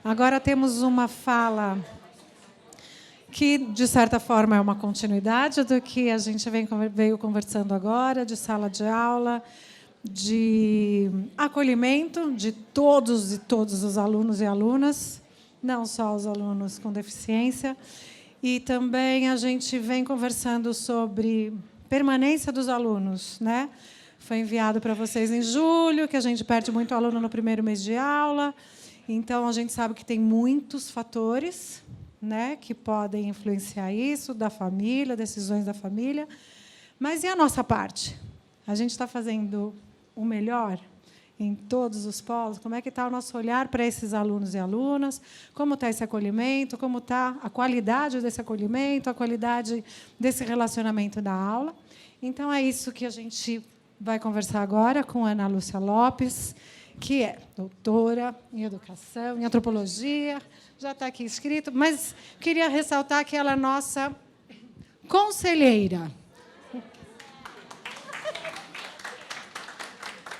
Agora temos uma fala que, de certa forma, é uma continuidade do que a gente veio conversando agora, de sala de aula, de acolhimento de todos e todos os alunos e alunas, não só os alunos com deficiência. E também a gente vem conversando sobre permanência dos alunos, né? Foi enviado para vocês em julho, que a gente perde muito aluno no primeiro mês de aula. Então, a gente sabe que tem muitos fatores, né, que podem influenciar isso, da família, decisões da família. Mas e a nossa parte? A gente está fazendo o melhor em todos os polos? Como é que está o nosso olhar para esses alunos e alunas? Como está esse acolhimento? Como está a qualidade desse acolhimento, a qualidade desse relacionamento da aula? Então, é isso que a gente vai conversar agora com a Ana Lúcia Lopes, que é doutora em educação, em antropologia, já está aqui escrito, mas queria ressaltar que ela é nossa conselheira.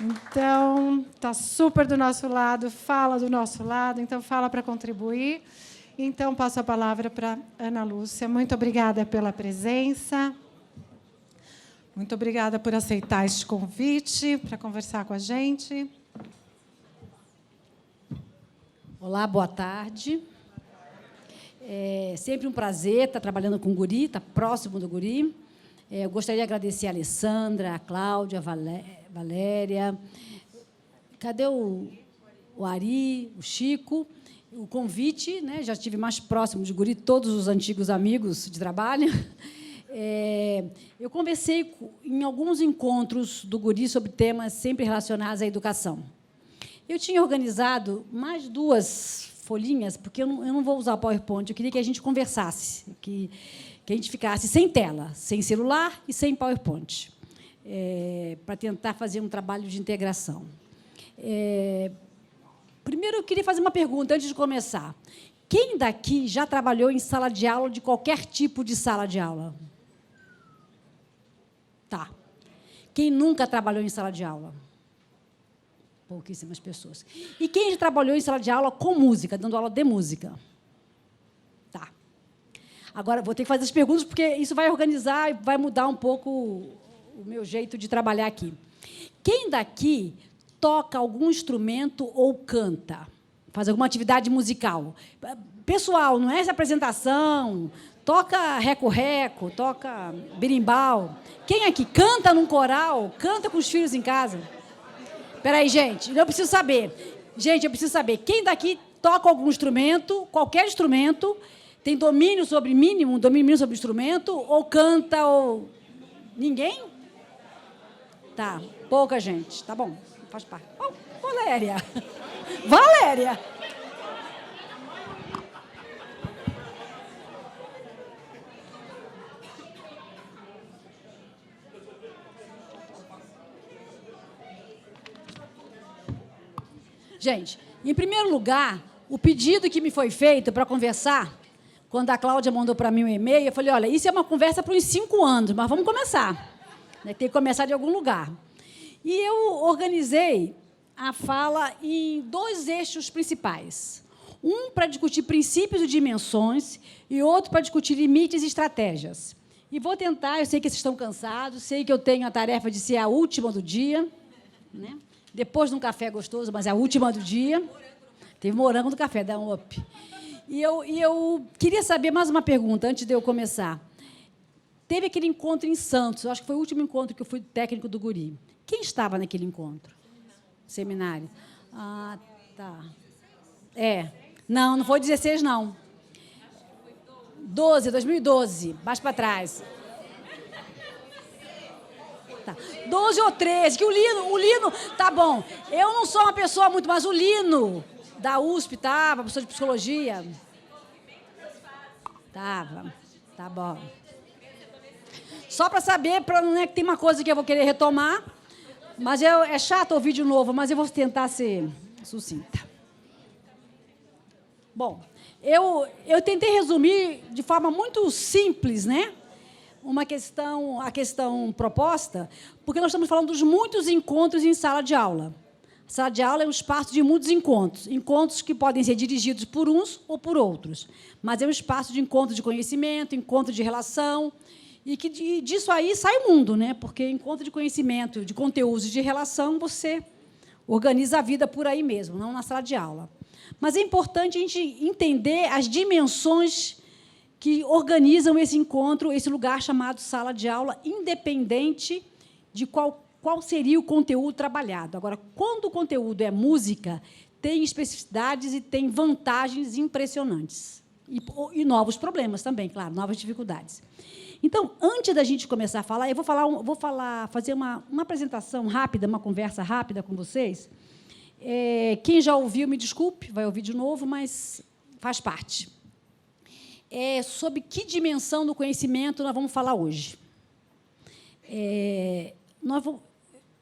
Então, está super do nosso lado, fala do nosso lado, então fala para contribuir. Então, passo a palavra para Ana Lúcia. Muito obrigada pela presença. Muito obrigada por aceitar este convite para conversar com a gente. Olá, boa tarde. É sempre um prazer estar trabalhando com o guri, estar próximo do guri. Eu gostaria de agradecer a Alessandra, a Cláudia, a Valéria. Cadê o Ari, o Chico? O convite, né? Já estive mais próximo de guri, todos os antigos amigos de trabalho. Eu conversei em alguns encontros do guri sobre temas sempre relacionados à educação. Eu tinha organizado mais 2 folhinhas, porque eu não vou usar o PowerPoint, eu queria que a gente conversasse, que a gente ficasse sem tela, sem celular e sem PowerPoint, para tentar fazer um trabalho de integração. Primeiro, eu queria fazer uma pergunta, antes de começar. Quem daqui já trabalhou em sala de aula, de qualquer tipo de sala de aula? Tá. Quem nunca trabalhou em sala de aula? Pouquíssimas pessoas. E quem já trabalhou em sala de aula com música, dando aula de música? Tá. Agora, vou ter que fazer as perguntas, porque isso vai organizar e vai mudar um pouco o meu jeito de trabalhar aqui. Quem daqui toca algum instrumento ou canta? Faz alguma atividade musical? Pessoal, não é essa apresentação, toca reco-reco, toca berimbau. Quem aqui canta num coral, canta com os filhos em casa? Espera aí, gente, eu preciso saber. Gente, eu preciso saber. Quem daqui toca algum instrumento, qualquer instrumento, tem domínio sobre mínimo, domínio sobre o instrumento, ou canta, ou... Ninguém? Tá, pouca gente. Tá bom, faz parte. Oh, Valéria. Valéria. Gente, em primeiro lugar, o pedido que me foi feito para conversar, quando a Cláudia mandou para mim um e-mail, eu falei, olha, isso é uma conversa para uns 5 anos, mas vamos começar. Tem que começar de algum lugar. E eu organizei a fala em 2 eixos principais. Um para discutir princípios e dimensões e outro para discutir limites e estratégias. E vou tentar, eu sei que vocês estão cansados, sei que eu tenho a tarefa de ser a última do dia, né? Depois de um café gostoso, mas é a última do dia. Teve morango do café, dá um up. E eu queria saber mais uma pergunta, antes de eu começar. Teve aquele encontro em Santos, eu acho que foi o último encontro que eu fui técnico do guri. Quem estava naquele encontro? Seminário. Ah, tá. Não foi 16, não. 2012, mais para trás. Tá. 12 ou 13, que o Lino, tá bom. Eu não sou uma pessoa muito, mas o Lino, da USP, estava, professor de psicologia. Estava, tá bom. Só para saber, não é que tem uma coisa que eu vou querer retomar, mas é chato ouvir de novo, mas eu vou tentar ser sucinta. Bom, eu tentei resumir de forma muito simples, né? A questão proposta, porque nós estamos falando dos muitos encontros em sala de aula. A sala de aula é um espaço de muitos encontros, encontros que podem ser dirigidos por uns ou por outros, mas é um espaço de encontro de conhecimento, encontro de relação, e que disso aí sai o mundo, né? Porque encontro de conhecimento, de conteúdos e de relação, você organiza a vida por aí mesmo, não na sala de aula. Mas é importante a gente entender as dimensões que organizam esse encontro, esse lugar chamado sala de aula, independente de qual seria o conteúdo trabalhado. Agora, quando o conteúdo é música, tem especificidades e tem vantagens impressionantes. E novos problemas também, claro, novas dificuldades. Então, antes da gente começar a falar, eu vou fazer uma apresentação rápida, uma conversa rápida com vocês. Quem já ouviu, me desculpe, vai ouvir de novo, mas faz parte. Sobre que dimensão do conhecimento nós vamos falar hoje.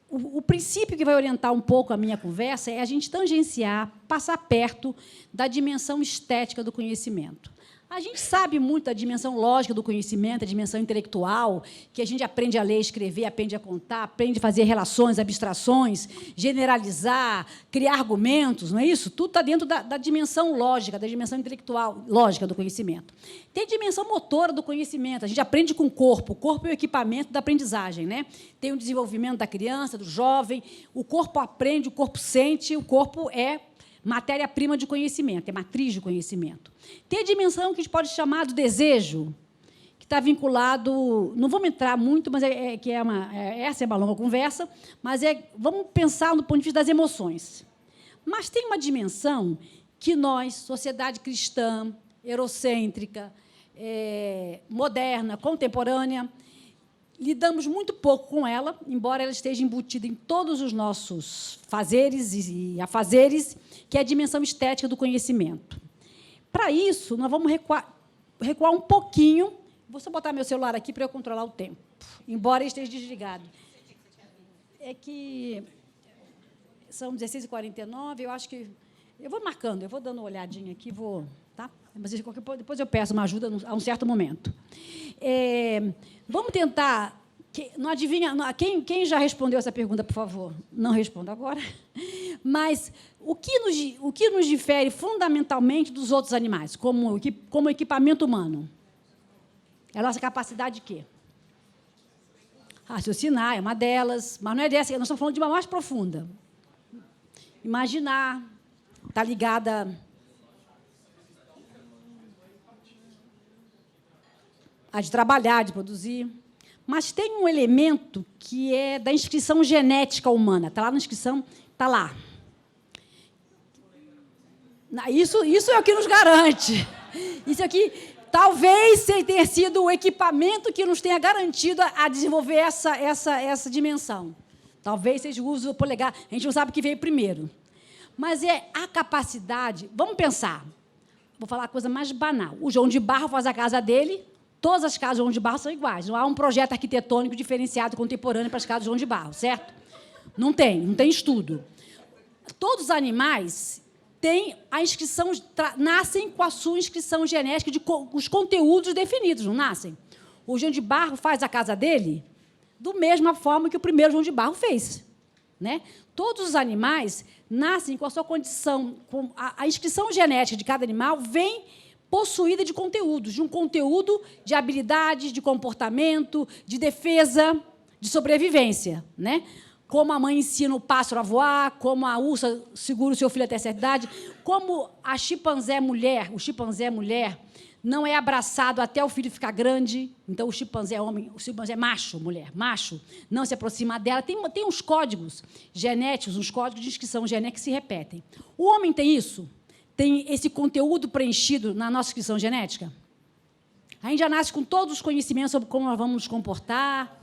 O princípio que vai orientar um pouco a minha conversa é a gente tangenciar, passar perto da dimensão estética do conhecimento. A gente sabe muito da dimensão lógica do conhecimento, a dimensão intelectual, que a gente aprende a ler, escrever, aprende a contar, aprende a fazer relações, abstrações, generalizar, criar argumentos, não é isso? Tudo está dentro da dimensão lógica, da dimensão intelectual, lógica do conhecimento. Tem a dimensão motora do conhecimento, a gente aprende com o corpo é o equipamento da aprendizagem, né? Tem o desenvolvimento da criança, do jovem, o corpo aprende, o corpo sente, o corpo é matéria-prima de conhecimento, é matriz de conhecimento. Tem a dimensão que a gente pode chamar de desejo, que está vinculado... Não vamos entrar muito, mas essa é uma longa conversa, mas vamos pensar no ponto de vista das emoções. Mas tem uma dimensão que nós, sociedade cristã, eurocêntrica, moderna, contemporânea, lidamos muito pouco com ela, embora ela esteja embutida em todos os nossos fazeres e afazeres, que é a dimensão estética do conhecimento. Para isso, nós vamos recuar um pouquinho. Vou só botar meu celular aqui para eu controlar o tempo, embora ele esteja desligado. É que são 16h49, eu acho que... Eu vou marcando, eu vou dando uma olhadinha aqui, tá? Mas depois eu peço uma ajuda a um certo momento. Vamos tentar... Não adivinha... Quem já respondeu essa pergunta, por favor? Não responda agora. Mas o que nos difere fundamentalmente dos outros animais, como equipamento humano? É a nossa capacidade de quê? Raciocinar é uma delas, mas não é dessa, nós estamos falando de uma mais profunda. Imaginar, está ligada... a de trabalhar, de produzir. Mas tem um elemento que é da inscrição genética humana. Está lá na inscrição, está lá. Isso é o que nos garante. Isso aqui talvez tenha sido o equipamento que nos tenha garantido a desenvolver essa dimensão. Talvez seja o uso do polegar. A gente não sabe o que veio primeiro. Mas é a capacidade... Vamos pensar. Vou falar a coisa mais banal. O João de Barro faz a casa dele... Todas as casas do João de Barro são iguais. Não há um projeto arquitetônico diferenciado contemporâneo para as casas do João de Barro, certo? Não tem estudo. Todos os animais têm a inscrição, nascem com a sua inscrição genética de os conteúdos definidos, não nascem? O João de Barro faz a casa dele da mesma forma que o primeiro João de Barro fez, né? Todos os animais nascem com a sua condição, com a inscrição genética de cada animal vem possuída de conteúdos, de um conteúdo de habilidades, de comportamento, de defesa, de sobrevivência, né? Como a mãe ensina o pássaro a voar, como a ursa segura o seu filho até certa idade, como a chimpanzé mulher, o chimpanzé mulher não é abraçado até o filho ficar grande, então o chimpanzé homem, o chimpanzé macho, mulher, macho, não se aproxima dela. Tem uns códigos genéticos, uns códigos de inscrição genética que se repetem. O homem tem isso? Tem esse conteúdo preenchido na nossa inscrição genética? A gente já nasce com todos os conhecimentos sobre como nós vamos nos comportar.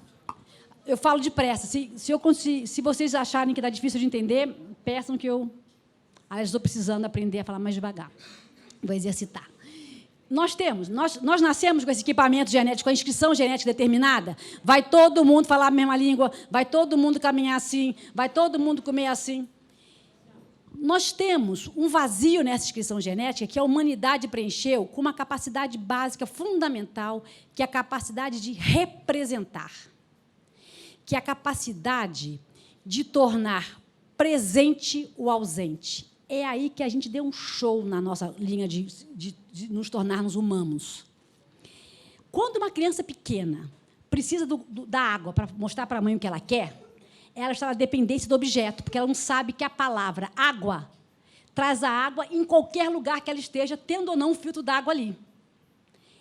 Eu falo depressa. Se vocês acharem que está difícil de entender, peçam que eu... Aliás, estou precisando aprender a falar mais devagar. Vou exercitar. Nós nascemos com esse equipamento genético, com a inscrição genética determinada. Vai todo mundo falar a mesma língua, vai todo mundo caminhar assim, vai todo mundo comer assim. Nós temos um vazio nessa inscrição genética que a humanidade preencheu com uma capacidade básica fundamental, que é a capacidade de representar, que é a capacidade de tornar presente o ausente. É aí que a gente deu um show na nossa linha de nos tornarmos humanos. Quando uma criança pequena precisa da água para mostrar para a mãe o que ela quer, ela está na dependência do objeto, porque ela não sabe que a palavra água traz a água em qualquer lugar que ela esteja, tendo ou não um filtro d'água ali.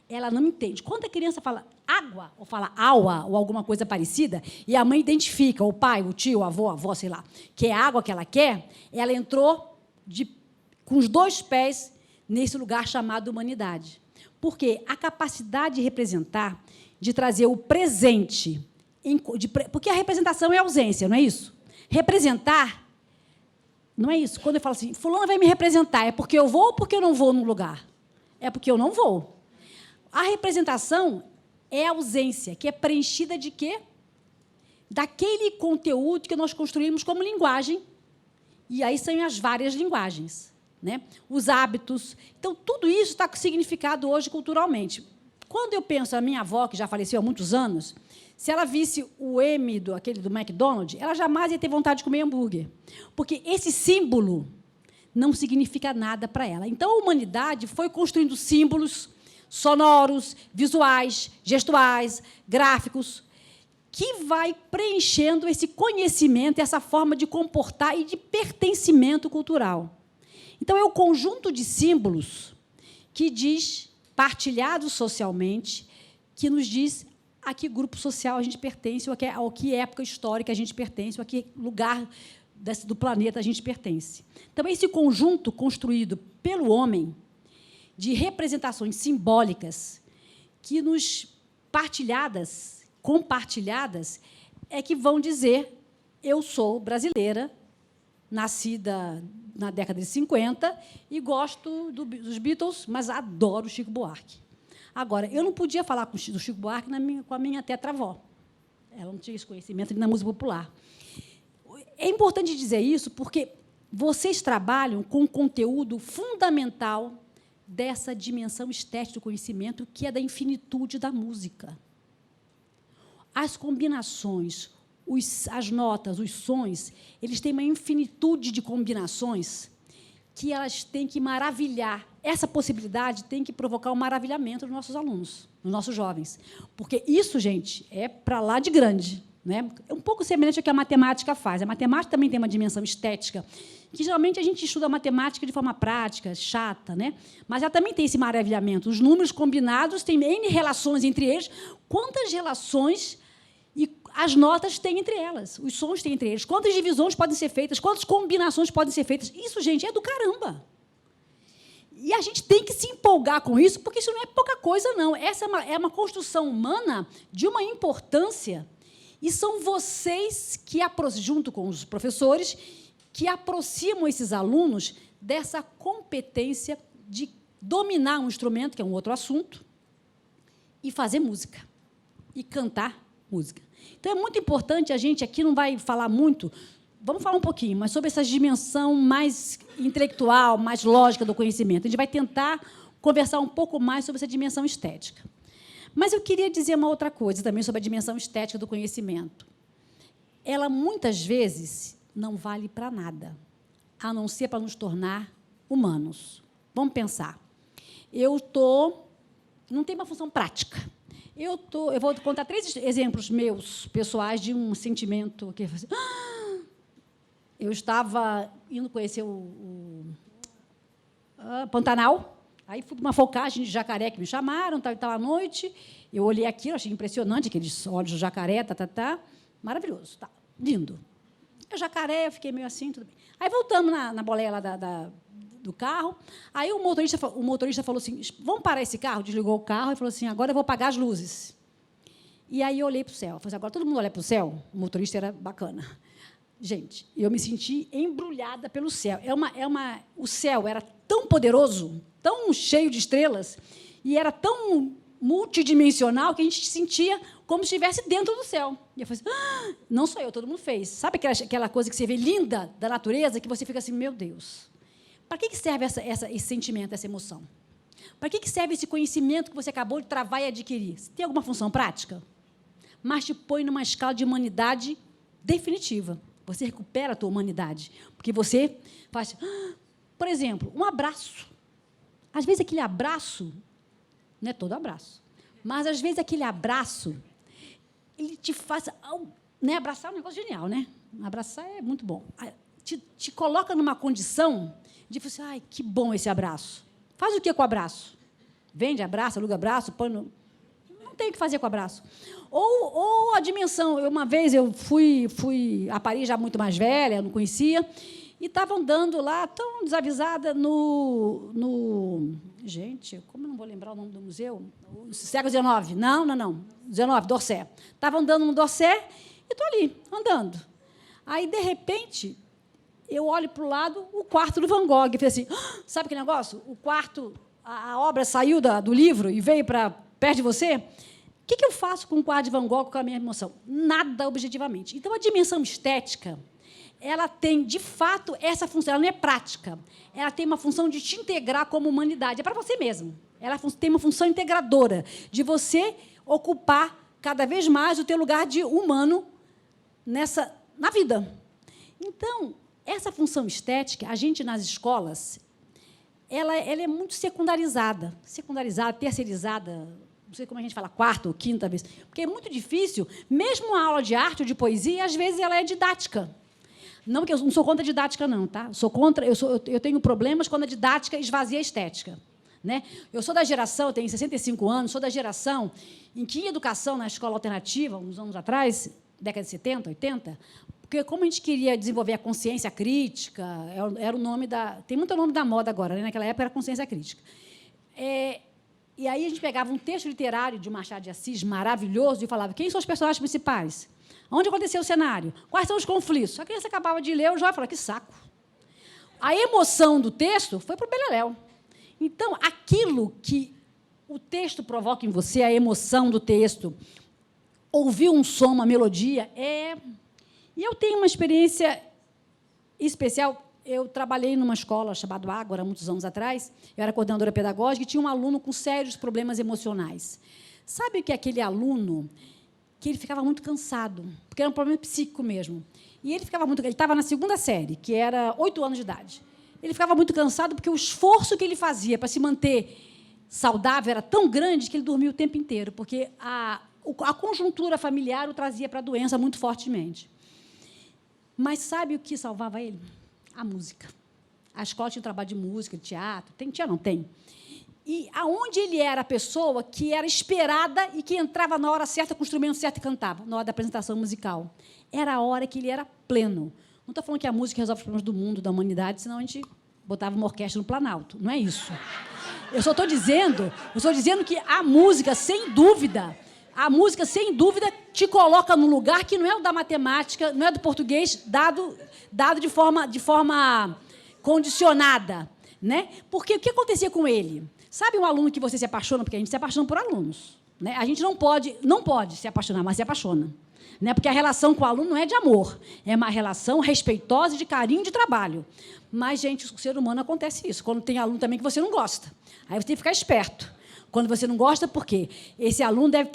Ela não entende. Quando a criança fala água, ou fala aua, ou alguma coisa parecida, e a mãe identifica, o pai, o tio, a avó, sei lá, que é a água que ela quer, ela entrou com os 2 pés nesse lugar chamado humanidade. Porque a capacidade de representar, de trazer o presente, porque a representação é ausência, não é isso? Representar, não é isso. Quando eu falo assim, fulano vai me representar, é porque eu vou ou porque eu não vou no lugar? É porque eu não vou. A representação é a ausência, que é preenchida de quê? Daquele conteúdo que nós construímos como linguagem. E aí são as várias linguagens, né? Os hábitos. Então, tudo isso está significado hoje culturalmente. Quando eu penso, a minha avó, que já faleceu há muitos anos, se ela visse o M aquele do McDonald's, ela jamais ia ter vontade de comer hambúrguer. Porque esse símbolo não significa nada para ela. Então, a humanidade foi construindo símbolos sonoros, visuais, gestuais, gráficos, que vai preenchendo esse conhecimento, essa forma de comportar e de pertencimento cultural. Então, é o conjunto de símbolos que diz, partilhados socialmente, que nos diz a que grupo social a gente pertence, ou a que época histórica a gente pertence, ou a que lugar do planeta a gente pertence. Então, esse conjunto construído pelo homem, de representações simbólicas que nos compartilhadas, é que vão dizer: eu sou brasileira, nascida na década de 50 e gosto dos Beatles, mas adoro Chico Buarque. Agora, eu não podia falar do Chico Buarque com a minha tetravó. Ela não tinha esse conhecimento na música popular. É importante dizer isso porque vocês trabalham com um conteúdo fundamental dessa dimensão estética do conhecimento, que é da infinitude da música. As combinações, as notas, os sons, eles têm uma infinitude de combinações que elas têm que maravilhar. Essa possibilidade tem que provocar um maravilhamento dos nossos alunos, dos nossos jovens. Porque isso, gente, é para lá de grande. Né? É um pouco semelhante ao que a matemática faz. A matemática também tem uma dimensão estética, que geralmente a gente estuda a matemática de forma prática, chata, né? Mas ela também tem esse maravilhamento. Os números combinados têm N relações entre eles. Quantas relações e as notas têm entre elas? Os sons têm entre eles. Quantas divisões podem ser feitas? Quantas combinações podem ser feitas? Isso, gente, é do caramba. E a gente tem que se empolgar com isso, porque isso não é pouca coisa, não. Essa é uma construção humana de uma importância. E são vocês que, junto com os professores, que aproximam esses alunos dessa competência de dominar um instrumento, que é um outro assunto, e fazer música, e cantar música. Então, é muito importante, a gente aqui não vai falar muito, vamos falar um pouquinho, mas sobre essa dimensão mais intelectual, mais lógica do conhecimento. A gente vai tentar conversar um pouco mais sobre essa dimensão estética. Mas eu queria dizer uma outra coisa também sobre a dimensão estética do conhecimento. Ela, muitas vezes, não vale para nada, a não ser para nos tornar humanos. Vamos pensar. Não tem uma função prática. Eu vou contar 3 exemplos meus, pessoais, de um sentimento que... Eu estava indo conhecer o Pantanal. Aí fui para uma focagem de jacaré que me chamaram, estava à noite, eu olhei aquilo, achei impressionante, aqueles olhos de jacaré, maravilhoso, lindo. O jacaré, eu fiquei meio assim, tudo bem. Aí voltamos na boleia lá do carro, aí o motorista falou assim, vamos parar esse carro? Desligou o carro e falou assim, agora eu vou apagar as luzes. E aí eu olhei para o céu, falei assim, agora todo mundo olha para o céu? O motorista era bacana. Gente, eu me senti embrulhada pelo céu. O céu era tão poderoso, tão cheio de estrelas, e era tão multidimensional que a gente se sentia como se estivesse dentro do céu. E eu falei assim, não sou eu, todo mundo fez. Sabe aquela coisa que você vê linda da natureza, que você fica assim, meu Deus, para que serve esse sentimento, essa emoção? Para que serve esse conhecimento que você acabou de travar e adquirir? Tem alguma função prática? Mas te põe numa escala de humanidade definitiva. Você recupera a tua humanidade. Porque você faz... Por exemplo, um abraço. Às vezes, aquele abraço... Não é todo abraço. Mas, às vezes, aquele abraço... Ele te faz... Né? Abraçar é um negócio genial, né? Abraçar é muito bom. Te coloca numa condição de você... Ai, que bom esse abraço. Faz o que com o abraço? Vende abraço, aluga abraço, põe no... Não tem o que fazer com o abraço. Ou a dimensão. Uma vez eu fui a Paris, já muito mais velha, não conhecia, e estava andando lá, tão desavisada, Gente, como eu não vou lembrar o nome do museu? O século XIX. Não. 19, d'Orsay. Estava andando no d'Orsay e estou ali, andando. Aí, de repente, eu olho para o lado, o quarto do Van Gogh. E falei assim, sabe que negócio? O quarto, a obra saiu do livro e veio para perto de você? O que eu faço com o quadro de Van Gogh com a minha emoção? Nada, objetivamente. Então, a dimensão estética, ela tem, de fato, essa função. Ela não é prática. Ela tem uma função de te integrar como humanidade. É para você mesmo. Ela tem uma função integradora, de você ocupar cada vez mais o teu lugar de humano na vida. Então, essa função estética, a gente, nas escolas, ela é muito secundarizada, terceirizada, não sei como a gente fala, quarta ou quinta vez, porque é muito difícil, mesmo a aula de arte ou de poesia, às vezes ela é didática. Não, porque eu não sou contra a didática, não, tá? Eu tenho problemas quando a didática esvazia a estética. Né? Eu sou da geração, eu tenho 65 anos, sou da geração em que educação na escola alternativa, uns anos atrás, década de 70, 80, porque como a gente queria desenvolver a consciência crítica, era o nome da... Tem muito nome da moda agora, né? Naquela época era consciência crítica. E aí a gente pegava um texto literário de Machado de Assis, maravilhoso, e falava, quem são os personagens principais? Onde aconteceu o cenário? Quais são os conflitos? A criança acabava de ler, o jovem falava, que saco. A emoção do texto foi para o beleléu. Então, aquilo que o texto provoca em você, a emoção do texto, ouvir um som, uma melodia, E eu tenho uma experiência especial. Eu trabalhei numa escola chamada Ágora, muitos anos atrás. Eu era coordenadora pedagógica e tinha um aluno com sérios problemas emocionais. Sabe o que é aquele aluno que ele ficava muito cansado, porque era um problema psíquico mesmo. E ele estava na segunda série, que era 8 anos de idade. Ele ficava muito cansado porque o esforço que ele fazia para se manter saudável era tão grande que ele dormia o tempo inteiro, porque a conjuntura familiar o trazia para a doença muito fortemente. Mas sabe o que salvava ele? A música. A escola tinha um trabalho de música, de teatro. Não tem. E aonde ele era a pessoa que era esperada e que entrava na hora certa, com o instrumento certo e cantava, na hora da apresentação musical. Era a hora que ele era pleno. Não estou falando que a música resolve os problemas do mundo, da humanidade, senão a gente botava uma orquestra no Planalto. Não é isso. Eu só estou dizendo que a música, sem dúvida, te coloca num lugar que não é o da matemática, não é do português, dado de forma condicionada. Né? Porque o que acontecia com ele? Sabe um aluno que você se apaixona? Porque a gente se apaixona por alunos. Né? A gente não pode se apaixonar, mas se apaixona. Né? Porque a relação com o aluno não é de amor, é uma relação respeitosa, de carinho, de trabalho. Mas, gente, o ser humano acontece isso. Quando tem aluno também que você não gosta. Aí você tem que ficar esperto. Quando você não gosta, por quê? Esse aluno deve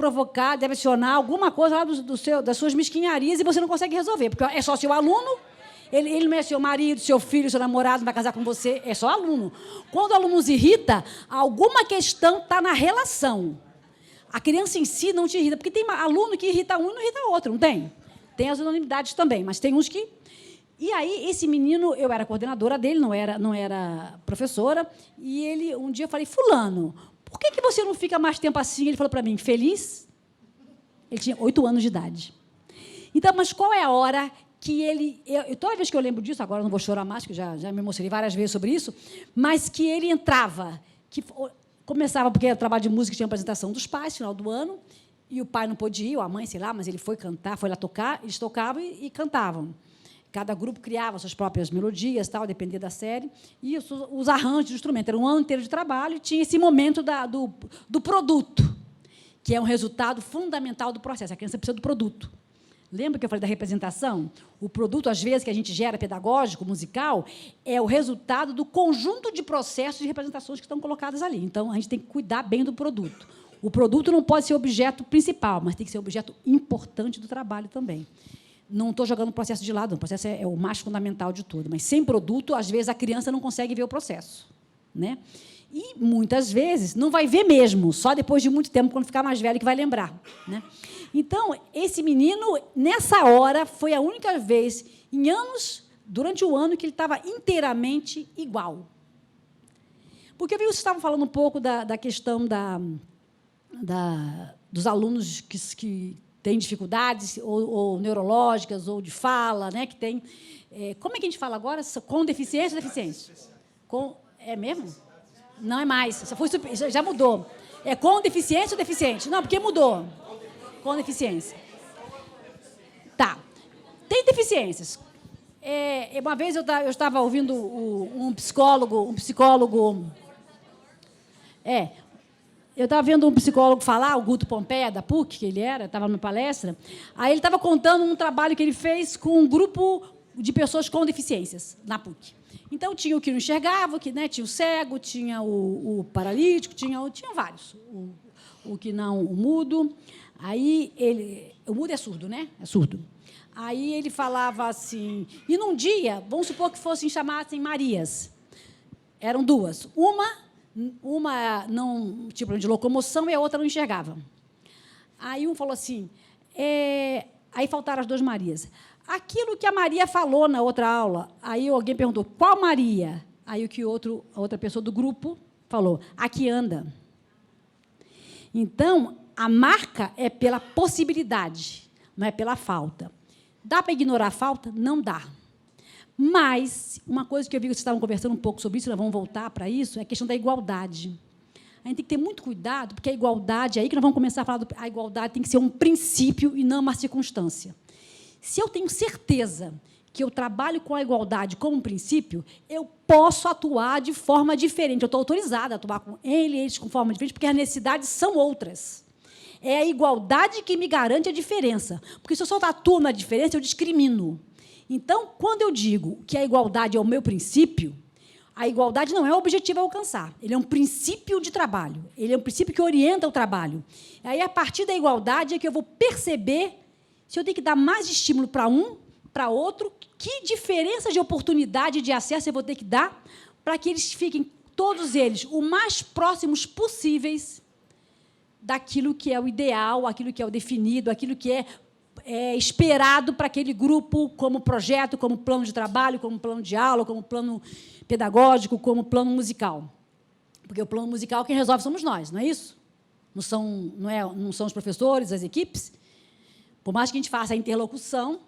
acionar alguma coisa lá das suas mesquinharias e você não consegue resolver. Porque é só seu aluno, ele não é seu marido, seu filho, seu namorado, não vai casar com você, é só aluno. Quando o aluno nos irrita, alguma questão está na relação. A criança em si não te irrita, porque tem aluno que irrita um e não irrita outro, não tem? Tem as unanimidades também, mas tem uns que... E aí, esse menino, eu era coordenadora dele, não era professora, e ele, um dia eu falei, fulano, por que você não fica mais tempo assim? Ele falou para mim, feliz? Ele tinha 8 anos de idade. Então, mas qual é a hora que ele... toda vez que eu lembro disso, agora eu não vou chorar mais, porque já me emocionei várias vezes sobre isso, mas que ele entrava... Começava, porque era trabalho de música, tinha apresentação dos pais, final do ano, e o pai não pôde ir, ou a mãe, sei lá, mas ele foi cantar, foi lá tocar, eles tocavam e cantavam. Cada grupo criava suas próprias melodias, tal, dependia da série, e os arranjos do instrumento. Era um ano inteiro de trabalho e tinha esse momento do produto, que é um resultado fundamental do processo. A criança precisa do produto. Lembra que eu falei da representação? O produto, às vezes, que a gente gera pedagógico, musical, é o resultado do conjunto de processos e representações que estão colocadas ali. Então, a gente tem que cuidar bem do produto. O produto não pode ser objeto principal, mas tem que ser objeto importante do trabalho também. Não estou jogando o processo de lado, o processo é o mais fundamental de tudo, mas sem produto, às vezes, a criança não consegue ver o processo, né? E, muitas vezes, não vai ver mesmo, só depois de muito tempo, quando ficar mais velho, que vai lembrar, né? Então, esse menino, nessa hora, foi a única vez, em anos, durante o ano, que ele estava inteiramente igual. Porque eu vi que vocês estavam falando um pouco da questão dos alunos que têm dificuldades, ou neurológicas, ou de fala, né, que tem... como é que a gente fala agora? Com deficiência ou deficiente? É mesmo? Não é mais. Já mudou. É com deficiência ou deficiente? Não, porque mudou. Com deficiência. Tá. Tem deficiências. Uma vez eu estava ouvindo um psicólogo... Eu estava vendo um psicólogo falar, o Guto Pompeia, da PUC, que ele estava numa palestra, aí ele estava contando um trabalho que ele fez com um grupo de pessoas com deficiências, na PUC. Então, tinha o que não enxergava, né, tinha o cego, tinha o paralítico, tinha vários. O mudo. Aí, o mudo é surdo, né? É surdo. Aí ele falava assim... E, num dia, vamos supor que chamassem Marias. Eram duas. Uma não, tipo, de locomoção, e a outra não enxergava. Aí um falou assim, aí faltaram as duas Marias. Aquilo que a Maria falou na outra aula, aí alguém perguntou, qual Maria? Aí a outra pessoa do grupo falou, a que anda. Então, a marca é pela possibilidade, não é pela falta. Dá para ignorar a falta? Não dá. Mas, uma coisa que eu vi que vocês estavam conversando um pouco sobre isso, nós vamos voltar para isso, é a questão da igualdade. A gente tem que ter muito cuidado, porque a igualdade, aí que nós vamos começar a falar, a igualdade tem que ser um princípio e não uma circunstância. Se eu tenho certeza que eu trabalho com a igualdade como um princípio, eu posso atuar de forma diferente. Eu estou autorizada a atuar com eles com forma diferente, porque as necessidades são outras. É a igualdade que me garante a diferença. Porque, se eu só atuo na diferença, eu discrimino. Então, quando eu digo que a igualdade é o meu princípio, a igualdade não é o objetivo a alcançar. Ele é um princípio de trabalho. Ele é um princípio que orienta o trabalho. Aí, a partir da igualdade, é que eu vou perceber se eu tenho que dar mais estímulo para um, para outro, que diferença de oportunidade de acesso eu vou ter que dar para que eles fiquem, todos eles, o mais próximos possíveis daquilo que é o ideal, aquilo que é o definido, aquilo que é esperado para aquele grupo, como projeto, como plano de trabalho, como plano de aula, como plano pedagógico, como plano musical. Porque o plano musical, quem resolve somos nós, não é isso? Não são os professores, as equipes? Por mais que a gente faça a interlocução.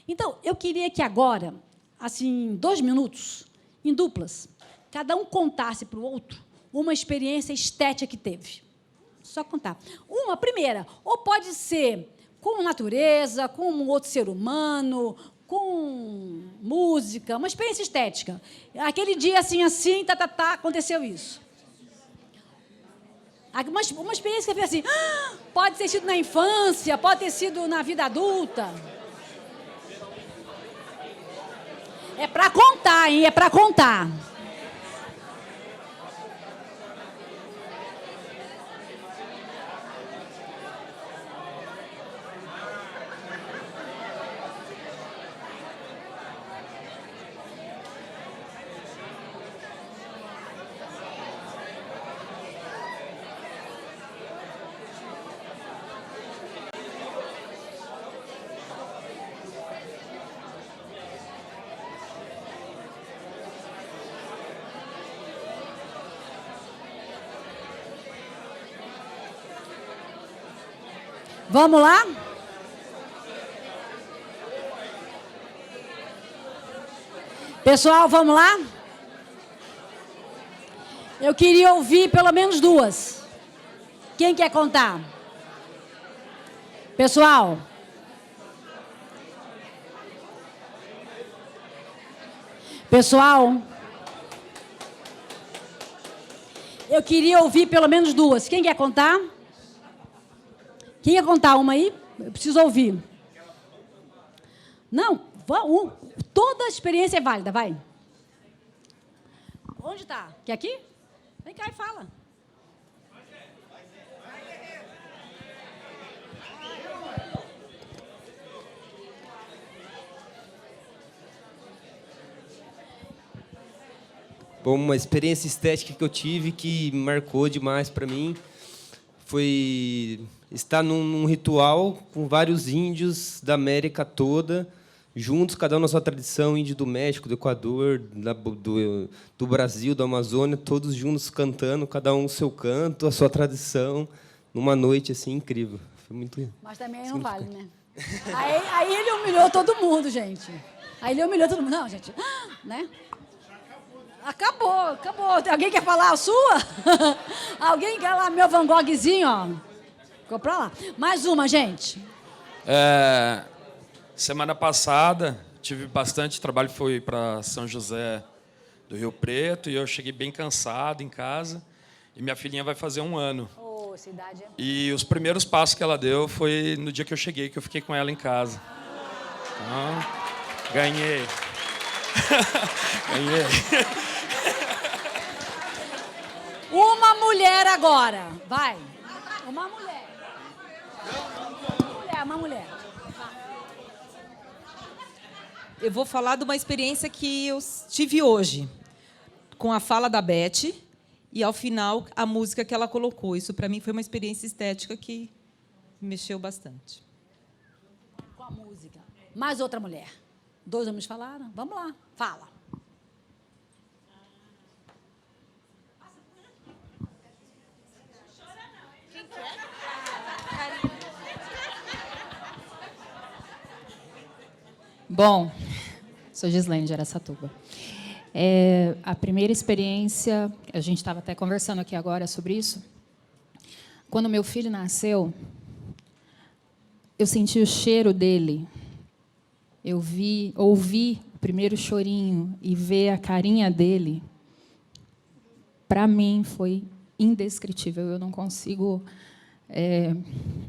Então, eu queria que agora, assim, 2 minutos, em duplas, cada um contasse para o outro uma experiência estética que teve. Só contar. Uma, primeira, ou pode ser com natureza, com um outro ser humano, com música, uma experiência estética. Aquele dia, assim, aconteceu isso. Uma experiência que você fez assim, pode ter sido na infância, pode ter sido na vida adulta. É para contar, hein? É para contar. Vamos lá? Pessoal, vamos lá? Eu queria ouvir pelo menos 2. Quem quer contar? Pessoal? Pessoal? Eu queria ouvir pelo menos 2. Quem quer contar? Quem ia contar uma aí? Eu preciso ouvir. Não, toda a experiência é válida, vai. Onde está? Quer aqui? Vem cá e fala. Como uma experiência estética que eu tive que marcou demais para mim foi estar num ritual com vários índios da América toda, juntos, cada um na sua tradição, índio do México, do Equador, do Brasil, da Amazônia, todos juntos cantando, cada um o seu canto, a sua tradição, numa noite assim incrível. Foi muito. Mas também não vale, né? Aí ele humilhou todo mundo, gente. Aí ele humilhou todo mundo. Não, gente, né? Acabou. Alguém quer falar a sua? Alguém quer lá meu Van Goghzinho, ó? Ficou pra lá. Mais uma, gente. Semana passada, tive bastante trabalho, fui para São José do Rio Preto, e eu cheguei bem cansado em casa, e minha filhinha vai fazer 1 ano. Ô, cidade. E os primeiros passos que ela deu foi no dia que eu cheguei, que eu fiquei com ela em casa. Então, ganhei. Ganhei. Uma mulher agora. Vai. Uma mulher. Uma mulher. Eu vou falar de uma experiência que eu tive hoje, com a fala da Beth e, ao final, a música que ela colocou. Isso, para mim, foi uma experiência estética que mexeu bastante. Com a música. Mais outra mulher. 2 homens falaram? Vamos lá. Fala. Bom, sou Gislaine de Araçatuba. A primeira experiência, a gente estava até conversando aqui agora sobre isso. Quando meu filho nasceu, eu senti o cheiro dele. Eu ouvi o primeiro chorinho e ver a carinha dele. Para mim, foi indescritível. Eu não consigo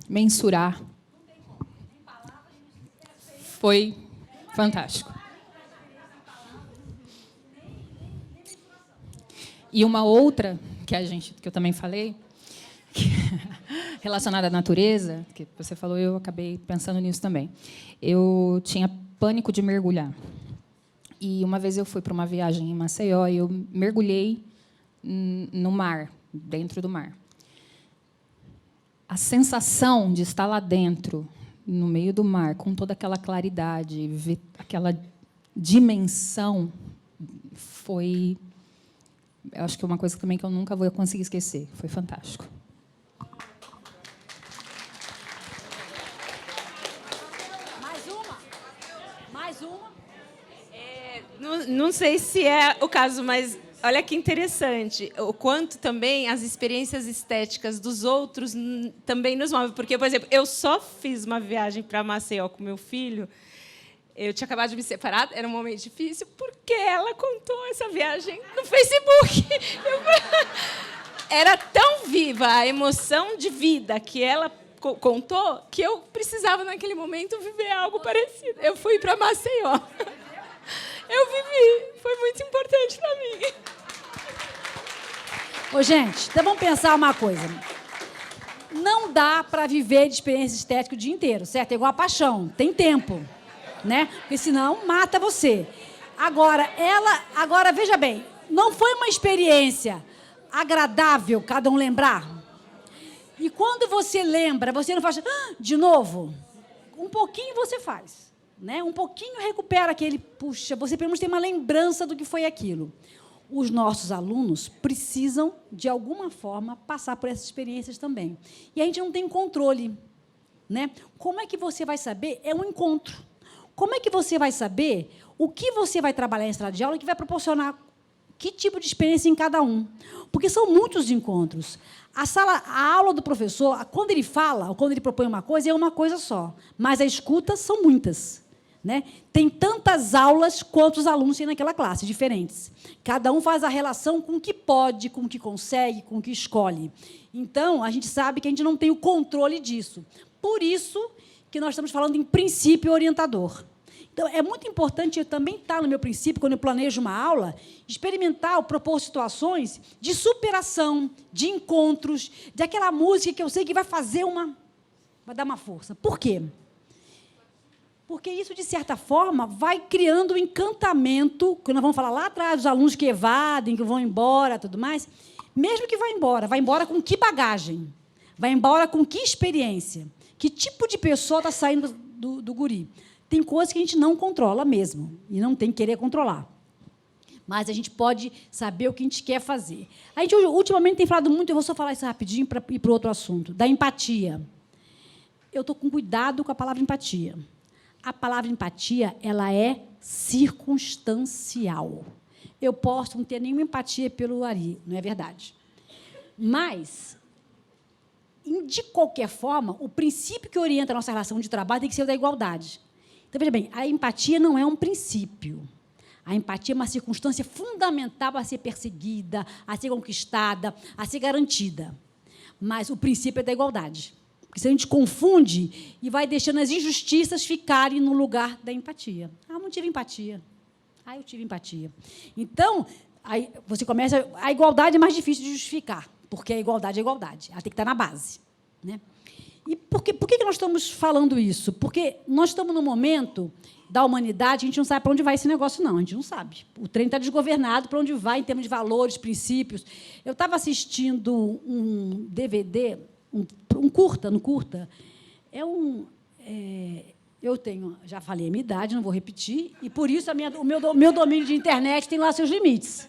mensurar. Foi fantástico. E uma outra que eu também falei, relacionada à natureza, que você falou, eu acabei pensando nisso também. Eu tinha pânico de mergulhar. E uma vez eu fui para uma viagem em Maceió e eu mergulhei no mar, dentro do mar. A sensação de estar lá dentro, no meio do mar, com toda aquela claridade, ver aquela dimensão, foi, eu acho que é uma coisa também que eu nunca vou conseguir esquecer. Foi fantástico. Mais uma. Não sei se é o caso, mas olha que interessante. O quanto também as experiências estéticas dos outros também nos movem. Porque, por exemplo, eu só fiz uma viagem para Maceió com meu filho. Eu tinha acabado de me separar, era um momento difícil, porque ela contou essa viagem no Facebook. Era tão viva a emoção de vida que ela contou que eu precisava, naquele momento, viver algo parecido. Eu fui para Maceió. Eu vivi. Foi muito importante para mim. Ô, gente, então vamos pensar uma coisa. Não dá para viver de experiência estética o dia inteiro, certo? É igual a paixão, tem tempo, né? Porque senão mata você. Agora veja bem, não foi uma experiência agradável cada um lembrar? E quando você lembra, você não faz de novo? Um pouquinho você faz, né? Um pouquinho recupera aquele, puxa, você pelo menos tem uma lembrança do que foi aquilo. Os nossos alunos precisam, de alguma forma, passar por essas experiências também. E a gente não tem controle, né? Como é que você vai saber? É um encontro. Como é que você vai saber o que você vai trabalhar em sala de aula que vai proporcionar que tipo de experiência em cada um? Porque são muitos encontros. A aula do professor, quando ele fala, ou quando ele propõe uma coisa, é uma coisa só. Mas a escuta são muitas, né? Tem tantas aulas quanto os alunos têm naquela classe, diferentes. Cada um faz a relação com o que pode, com o que consegue, com o que escolhe. Então, a gente sabe que a gente não tem o controle disso. Por isso que nós estamos falando em princípio orientador. Então, é muito importante, eu também estar no meu princípio, quando eu planejo uma aula, experimentar ou propor situações de superação, de encontros, de aquela música que eu sei que vai fazer vai dar uma força. Por quê? Porque isso, de certa forma, vai criando um encantamento, que nós vamos falar lá atrás dos alunos que evadem, que vão embora, tudo mais. Mesmo que vai embora com que bagagem? Vai embora com que experiência? Que tipo de pessoa está saindo do guri? Tem coisas que a gente não controla mesmo, e não tem que querer controlar. Mas a gente pode saber o que a gente quer fazer. A gente, ultimamente, tem falado muito, eu vou só falar isso rapidinho para ir para o outro assunto, da empatia. Eu estou com cuidado com a palavra empatia. A palavra empatia, ela é circunstancial. Eu posso não ter nenhuma empatia pelo Ari, não é verdade? Mas, de qualquer forma, o princípio que orienta a nossa relação de trabalho tem que ser o da igualdade. Então, veja bem, a empatia não é um princípio. A empatia é uma circunstância fundamental a ser perseguida, a ser conquistada, a ser garantida. Mas o princípio é da igualdade. Porque se a gente confunde e vai deixando as injustiças ficarem no lugar da empatia. Ah, não tive empatia. Ah, eu tive empatia. Então, aí você começa... A igualdade é mais difícil de justificar, porque a igualdade é igualdade. Ela tem que estar na base. Né? E por que nós estamos falando isso? Porque nós estamos num momento da humanidade, a gente não sabe para onde vai esse negócio, não. A gente não sabe. O trem está desgovernado, para onde vai em termos de valores, princípios. Eu estava assistindo um DVD, um curta, no curta. Eu tenho, já falei a minha idade, não vou repetir, e, por isso, o meu domínio de internet tem lá seus limites.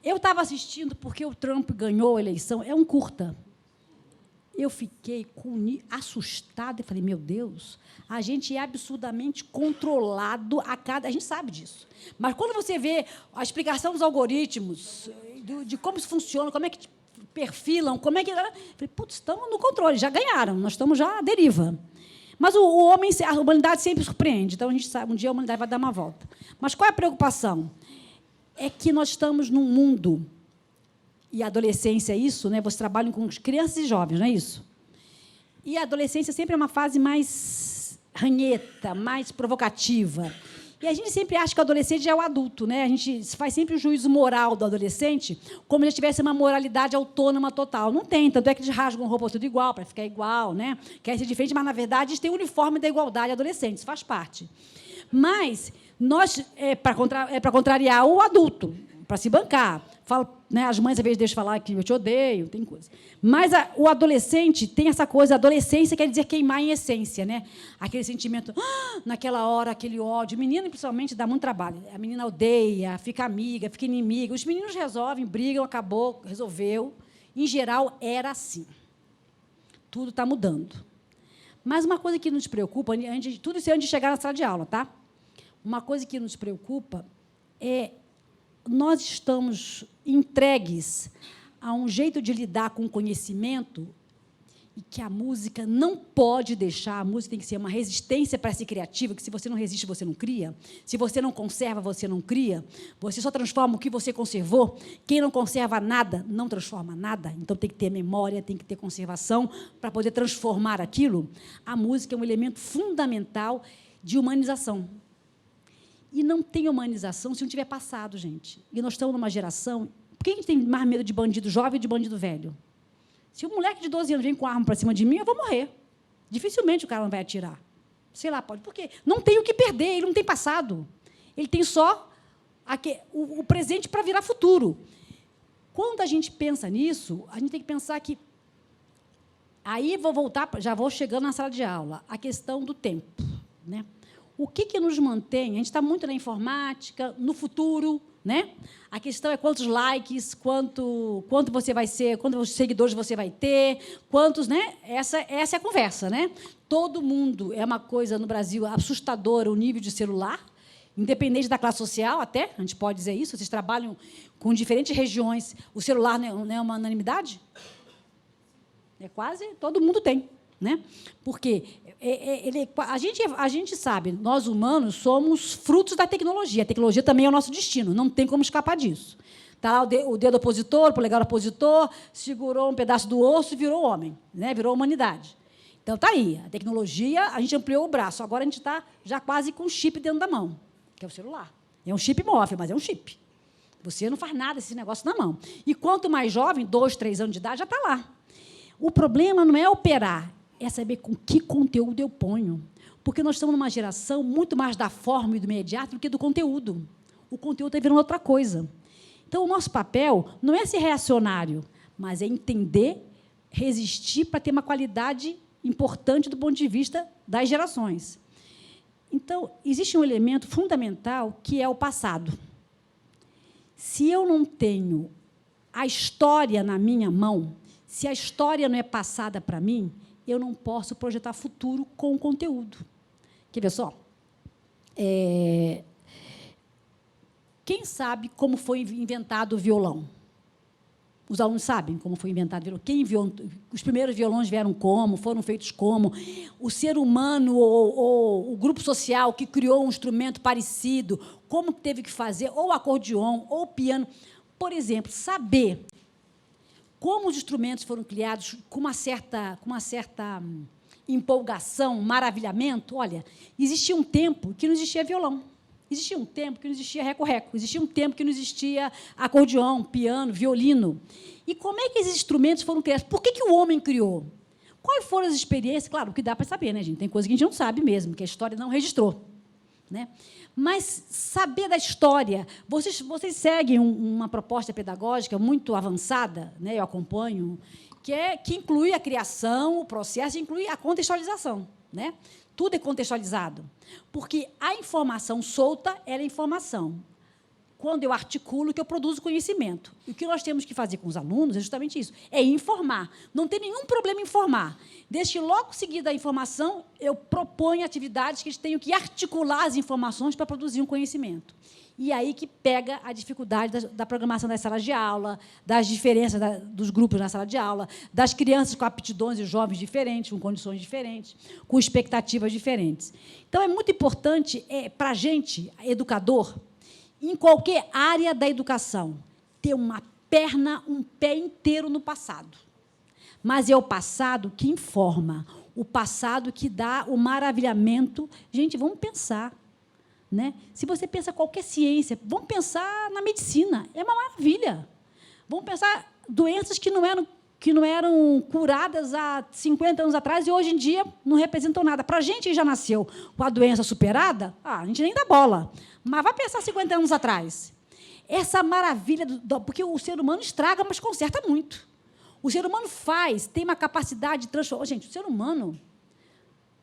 Eu estava assistindo porque o Trump ganhou a eleição. É um curta. Eu fiquei assustada e falei, meu Deus, a gente é absurdamente controlado a cada... A gente sabe disso. Mas quando você vê a explicação dos algoritmos, de como isso funciona, como é que perfilam, como é que... Eu falei, putz, estamos no controle, já ganharam, nós estamos já à deriva. Mas a humanidade sempre surpreende, então a gente sabe, um dia a humanidade vai dar uma volta. Mas qual é a preocupação? É que nós estamos num mundo... E a adolescência é isso, né? Você trabalha com crianças e jovens, não é isso? E a adolescência sempre é uma fase mais ranheta, mais provocativa. E a gente sempre acha que o adolescente é o adulto, né? A gente faz sempre o juízo moral do adolescente como se ele tivesse uma moralidade autônoma total. Não tem, tanto é que eles rasgam roupa tudo igual, para ficar igual, né? Quer ser diferente, mas, na verdade, eles têm o uniforme da igualdade adolescente, isso faz parte. Mas nós para contrariar o adulto, para se bancar. Falo, né, as mães, às vezes, deixam falar que eu te odeio, tem coisa. Mas o adolescente tem essa coisa, a adolescência quer dizer queimar em essência, né? Aquele sentimento, naquela hora, aquele ódio. O menino, principalmente, dá muito trabalho. A menina odeia, fica amiga, fica inimiga. Os meninos resolvem, brigam, acabou, resolveu. Em geral, era assim. Tudo está mudando. Mas uma coisa que nos preocupa, tudo isso é antes de chegar na sala de aula, tá? Uma coisa que nos preocupa é nós estamos entregues a um jeito de lidar com o conhecimento e que a música não pode deixar, a música tem que ser uma resistência para ser criativa, que se você não resiste, você não cria, se você não conserva, você não cria, você só transforma o que você conservou, quem não conserva nada, não transforma nada, então tem que ter memória, tem que ter conservação para poder transformar aquilo. A música é um elemento fundamental de humanização. E não tem humanização se não tiver passado, gente. E nós estamos numa geração... Por que a gente tem mais medo de bandido jovem e de bandido velho? Se um moleque de 12 anos vem com arma para cima de mim, eu vou morrer. Dificilmente o cara não vai atirar. Sei lá, pode. Por quê? Não tem o que perder, ele não tem passado. Ele tem só o presente para virar futuro. Quando a gente pensa nisso, a gente tem que pensar que... Aí vou voltar, já vou chegando na sala de aula, a questão do tempo, né? O que nos mantém? A gente está muito na informática, no futuro, né? A questão é quantos likes, quanto você vai ser, quantos seguidores você vai ter, quantos, né? Essa é a conversa, né? Todo mundo é uma coisa no Brasil assustadora, o nível de celular, independente da classe social, até a gente pode dizer isso. Vocês trabalham com diferentes regiões, o celular não é uma unanimidade? É quase todo mundo tem, né? Porque a gente sabe, nós humanos somos frutos da tecnologia. A tecnologia também é o nosso destino, não tem como escapar disso. Está lá o dedo opositor, o polegar opositor, segurou um pedaço do osso e virou homem, né? Virou humanidade. Então, está aí. A tecnologia, a gente ampliou o braço. Agora, a gente está já quase com um chip dentro da mão, que é o celular. É um chip móvel, mas é um chip. Você não faz nada esse negócio na mão. E quanto mais jovem, 2, 3 anos de idade, já está lá. O problema não é operar, é saber com que conteúdo eu ponho. Porque nós estamos numa geração muito mais da forma e do imediato do que do conteúdo. O conteúdo está virando outra coisa. Então, o nosso papel não é ser reacionário, mas é entender, resistir para ter uma qualidade importante do ponto de vista das gerações. Então, existe um elemento fundamental que é o passado. Se eu não tenho a história na minha mão, se a história não é passada para mim, eu não posso projetar futuro com o conteúdo. Quer ver só? Quem sabe como foi inventado o violão? Os alunos sabem como foi inventado o violão. Quem os primeiros violões vieram como, foram feitos como. O ser humano ou o grupo social que criou um instrumento parecido, como teve que fazer, ou o acordeon, ou o piano. Por exemplo, saber como os instrumentos foram criados com uma certa empolgação, maravilhamento. Olha, existia um tempo que não existia violão. Existia um tempo que não existia reco-reco, existia um tempo que não existia acordeão, piano, violino. E como é que esses instrumentos foram criados? Por que o homem criou? Quais foram as experiências? Claro, o que dá para saber, né, gente? Tem coisa que a gente não sabe mesmo, que a história não registrou. Né? Mas saber da história... Vocês seguem uma proposta pedagógica muito avançada, né, eu acompanho, que inclui a criação, o processo, inclui a contextualização. Né? Tudo é contextualizado. Porque a informação solta é informação. Quando eu articulo, que eu produzo conhecimento. E o que nós temos que fazer com os alunos é justamente isso, é informar. Não tem nenhum problema em informar. Desde que, logo seguida a informação, eu proponho atividades que eles tenham que articular as informações para produzir um conhecimento. E aí que pega a dificuldade da programação das salas de aula, das diferenças dos grupos na sala de aula, das crianças com aptidões e jovens diferentes, com condições diferentes, com expectativas diferentes. Então, é muito importante para a gente, educador, em qualquer área da educação, ter um pé inteiro no passado. Mas é o passado que informa, o passado que dá o maravilhamento. Gente, vamos pensar. Né? Se você pensa qualquer ciência, vamos pensar na medicina, é uma maravilha. Vamos pensar doenças que não eram curadas há 50 anos atrás e, hoje em dia, não representam nada. Para a gente que já nasceu com a doença superada, a gente nem dá bola. Mas vai pensar 50 anos atrás. Essa maravilha, porque o ser humano estraga, mas conserta muito. O ser humano tem uma capacidade de transformar. Gente, o ser humano,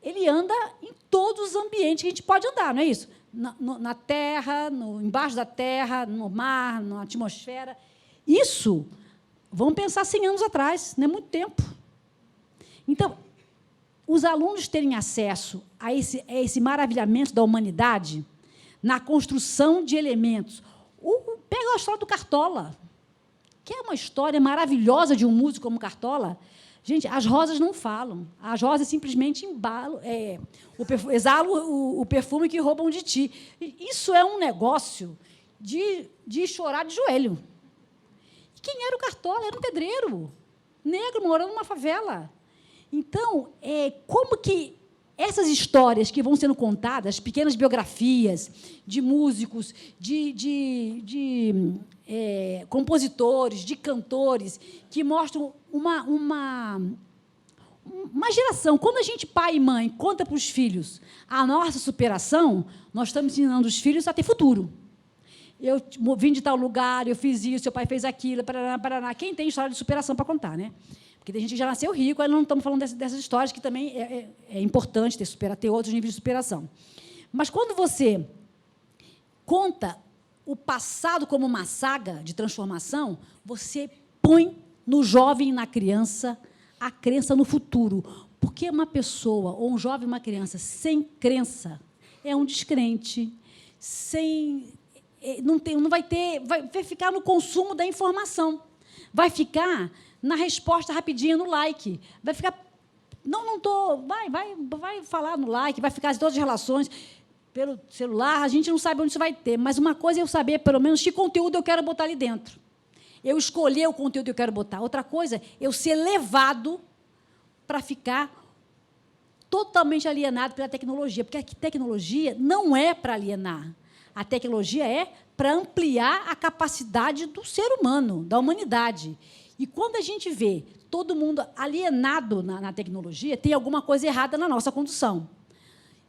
ele anda em todos os ambientes que a gente pode andar, não é isso? Na terra, embaixo da terra, no mar, na atmosfera. Isso, vamos pensar 100 anos atrás, não é muito tempo. Então, os alunos terem acesso a esse maravilhamento da humanidade na construção de elementos. Pega a história do Cartola, que é uma história maravilhosa de um músico como Cartola. Gente, as rosas não falam. As rosas simplesmente exalam o perfume que roubam de ti. Isso é um negócio de chorar de joelho. E quem era o Cartola? Era um pedreiro negro morando numa favela. Então, como que essas histórias que vão sendo contadas, pequenas biografias de músicos, de compositores, de cantores, que mostram uma geração. Quando a gente, pai e mãe, conta para os filhos a nossa superação, nós estamos ensinando os filhos a ter futuro. Eu vim de tal lugar, eu fiz isso, seu pai fez aquilo, paraná, paraná. Quem tem história de superação para contar, né? Porque tem gente que já nasceu rico, aí não estamos falando dessas histórias, que também é importante ter outros níveis de superação. Mas, quando você conta o passado como uma saga de transformação, você põe no jovem e na criança a crença no futuro. Porque uma pessoa, ou um jovem, uma criança, sem crença, é um descrente, vai ficar no consumo da informação, vai ficar na resposta rapidinha no like, vai ficar, vai falar no like, vai ficar em todas as relações pelo celular, a gente não sabe onde isso vai ter, mas uma coisa é eu saber, pelo menos, que conteúdo eu quero botar ali dentro. Eu escolher o conteúdo que eu quero botar. Outra coisa é eu ser levado para ficar totalmente alienado pela tecnologia, porque a tecnologia não é para alienar. A tecnologia é para ampliar a capacidade do ser humano, da humanidade. E, quando a gente vê todo mundo alienado na tecnologia, tem alguma coisa errada na nossa condução.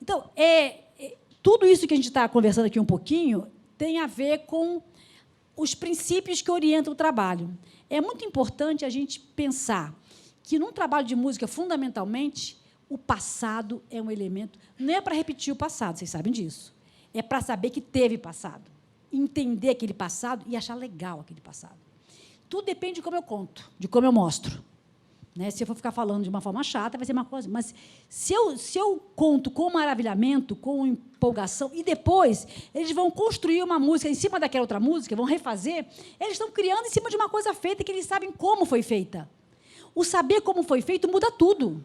Então, tudo isso que a gente está conversando aqui um pouquinho tem a ver com os princípios que orientam o trabalho. É muito importante a gente pensar que, num trabalho de música, fundamentalmente, o passado é um elemento... Não é para repetir o passado, vocês sabem disso. É para saber que teve passado. Entender aquele passado e achar legal aquele passado. Tudo depende de como eu conto, de como eu mostro. Né? Se eu for ficar falando de uma forma chata, vai ser uma coisa. Mas se eu conto com maravilhamento, com empolgação, e depois eles vão construir uma música em cima daquela outra música, vão refazer, eles estão criando em cima de uma coisa feita que eles sabem como foi feita. O saber como foi feito muda tudo.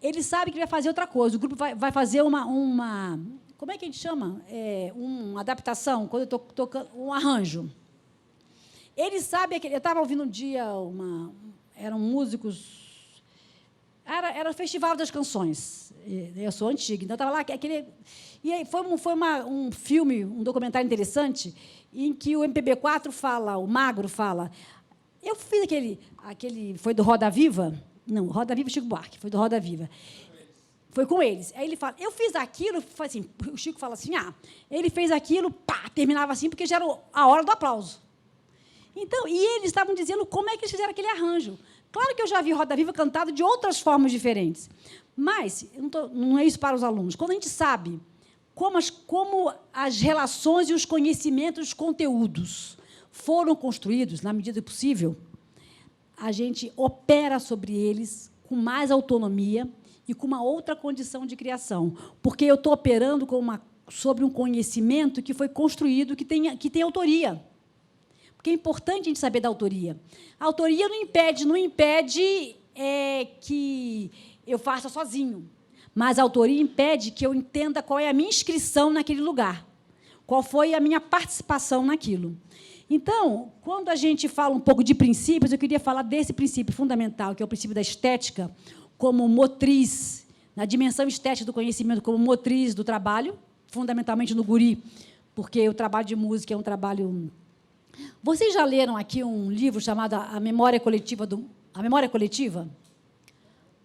Ele sabe que vai fazer outra coisa. O grupo vai fazer uma como é que a gente chama? Uma adaptação, quando eu estou tocando, um arranjo. Ele sabe... Eu estava ouvindo um dia eram músicos... Era o Festival das Canções. Eu sou antiga, então estava lá... E aí foi um filme, um documentário interessante, em que o MPB4 fala, o Magro fala... Eu fiz aquele... Foi do Roda Viva? Não, Roda Viva, Chico Buarque. Foi do Roda Viva. Foi com eles. Aí ele fala, eu fiz aquilo... Assim, o Chico fala assim, ele fez aquilo, pá, terminava assim, porque já era a hora do aplauso. Então, e eles estavam dizendo como é que eles fizeram aquele arranjo. Claro que eu já vi Roda Viva cantado de outras formas diferentes, mas não é isso para os alunos. Quando a gente sabe como as relações e os conhecimentos, os conteúdos foram construídos, na medida do possível, a gente opera sobre eles com mais autonomia e com uma outra condição de criação, porque eu estou operando sobre um conhecimento que foi construído, que tem autoria. Porque é importante a gente saber da autoria. A autoria não impede que eu faça sozinho, mas a autoria impede que eu entenda qual é a minha inscrição naquele lugar, qual foi a minha participação naquilo. Então, quando a gente fala um pouco de princípios, eu queria falar desse princípio fundamental, que é o princípio da estética, como motriz, na dimensão estética do conhecimento, como motriz do trabalho, fundamentalmente no guri, porque o trabalho de música é um trabalho... Vocês já leram aqui um livro chamado A Memória Coletiva, do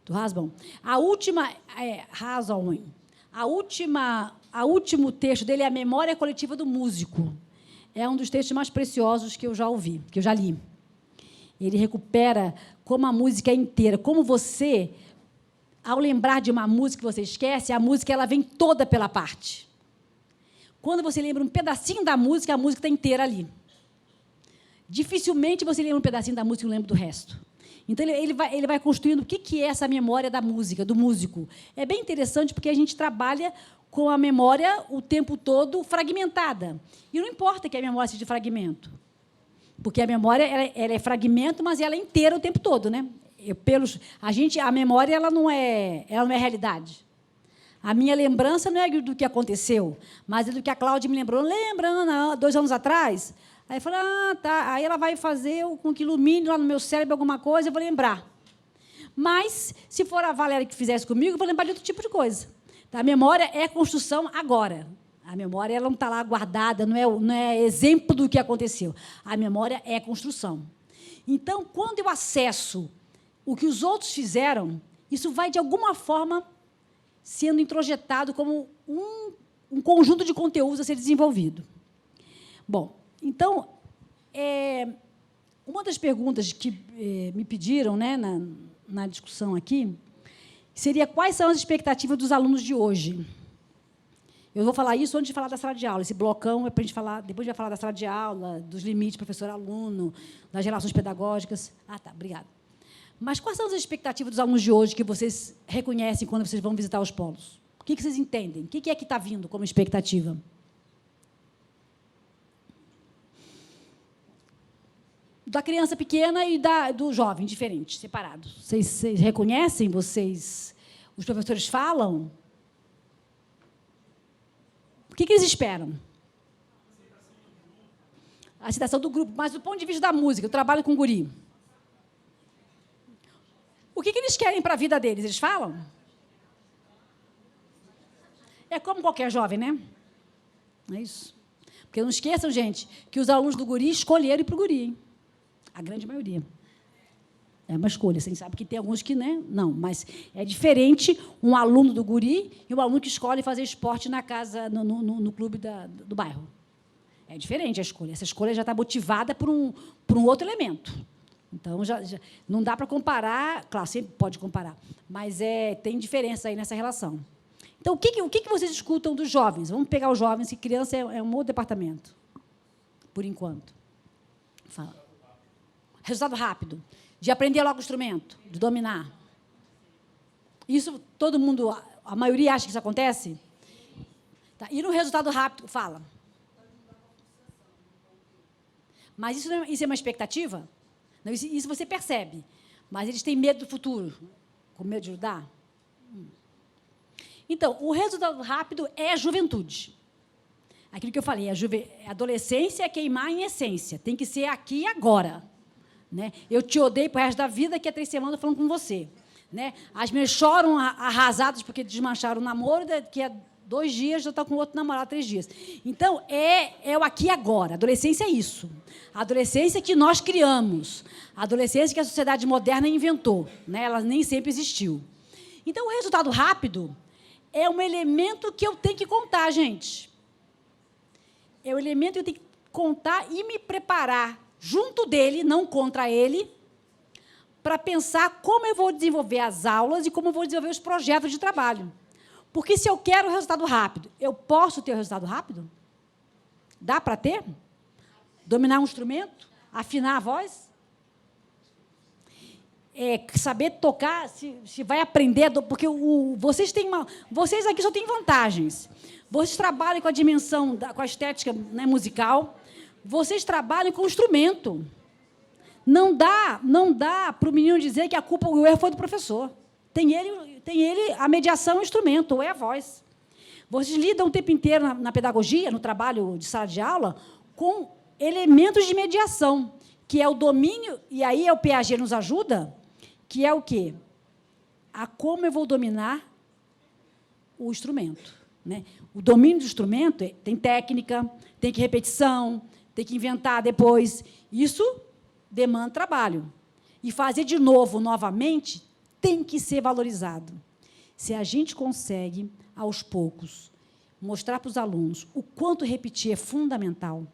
Hobsbawm? O último texto dele é A Memória Coletiva do Músico. É um dos textos mais preciosos que eu já ouvi, que eu já li. Ele recupera como a música é inteira, como você, ao lembrar de uma música que você esquece, a música ela vem toda pela parte. Quando você lembra um pedacinho da música, a música está inteira ali. Dificilmente você lembra um pedacinho da música e não lembra do resto. Então, ele vai construindo o que é essa memória da música, do músico. É bem interessante, porque a gente trabalha com a memória o tempo todo fragmentada. E não importa que a memória seja de fragmento, porque a memória ela é fragmento, mas ela é inteira o tempo todo. Né? A memória ela não é realidade. A minha lembrança não é do que aconteceu, mas é do que a Cláudia me lembrou. Lembra, 2 anos atrás... Aí eu falei, tá. Aí ela vai fazer com que ilumine lá no meu cérebro alguma coisa, eu vou lembrar. Mas, se for a Valéria que fizesse comigo, eu vou lembrar de outro tipo de coisa. A memória é construção agora. A memória ela não está lá guardada, não é exemplo do que aconteceu. A memória é construção. Então, quando eu acesso o que os outros fizeram, isso vai, de alguma forma, sendo introjetado como um conjunto de conteúdos a ser desenvolvido. Bom, então, uma das perguntas que me pediram, né, na discussão aqui seria quais são as expectativas dos alunos de hoje. Eu vou falar isso antes de falar da sala de aula. Esse blocão é para a gente falar, depois vai falar da sala de aula, dos limites professor-aluno, das relações pedagógicas. Tá, obrigada. Mas quais são as expectativas dos alunos de hoje que vocês reconhecem quando vocês vão visitar os polos? O que vocês entendem? O que é que está vindo como expectativa? Da criança pequena e do jovem, diferente, separados. Vocês reconhecem? Os professores falam? O que eles esperam? A aceitação do grupo. Mas, do ponto de vista da música, eu trabalho com guri. O que eles querem para a vida deles? Eles falam? É como qualquer jovem, né? Não é isso? Porque não esqueçam, gente, que os alunos do guri escolheram ir para o guri, hein? A grande maioria. É uma escolha. Você sabe que tem alguns que, né? Não, mas é diferente um aluno do guri e um aluno que escolhe fazer esporte na casa, no clube do bairro. É diferente a escolha. Essa escolha já está motivada por um outro elemento. Então, já não dá para comparar. Claro, sempre pode comparar, mas tem diferença aí nessa relação. Então, o que vocês escutam dos jovens? Vamos pegar os jovens, que criança é um outro departamento, por enquanto. Fala. Resultado rápido. De aprender logo o instrumento, de dominar. Isso, todo mundo, a maioria acha que isso acontece? Tá. E no resultado rápido, fala. Mas isso é uma expectativa? Não, isso você percebe. Mas eles têm medo do futuro, com medo de ajudar. Então, o resultado rápido é a juventude. Aquilo que eu falei, a adolescência é queimar em essência. Tem que ser aqui e agora. Né? Eu te odeio para o resto da vida, que há 3 semanas eu estou falando com você. Né? As meninas choram arrasadas porque desmancharam o namoro, que há 2 dias já está com outro namorado, 3 dias. Então, é o aqui e agora. A adolescência é isso. A adolescência que nós criamos. A adolescência que a sociedade moderna inventou. Né? Ela nem sempre existiu. Então, o resultado rápido é um elemento que eu tenho que contar, gente. É um elemento que eu tenho que contar e me preparar junto dele, não contra ele, para pensar como eu vou desenvolver as aulas e como eu vou desenvolver os projetos de trabalho. Porque, se eu quero o resultado rápido, eu posso ter o resultado rápido? Dá para ter? Dominar um instrumento? Afinar a voz? Saber tocar, se vai aprender... Porque vocês aqui só têm vantagens. Vocês trabalham com a dimensão, com a estética, né, musical. Vocês trabalham com o instrumento. Não dá para o menino dizer que a culpa, o erro foi do professor. Tem ele a mediação é o instrumento, ou é a voz. Vocês lidam o tempo inteiro na pedagogia, no trabalho de sala de aula, com elementos de mediação, que é o domínio, e aí o Piaget nos ajuda, que é o quê? A como eu vou dominar o instrumento. Né? O domínio do instrumento tem técnica, tem que repetição, tem que inventar depois. Isso demanda trabalho. E fazer de novo, novamente, tem que ser valorizado. Se a gente consegue, aos poucos, mostrar para os alunos o quanto repetir é fundamental,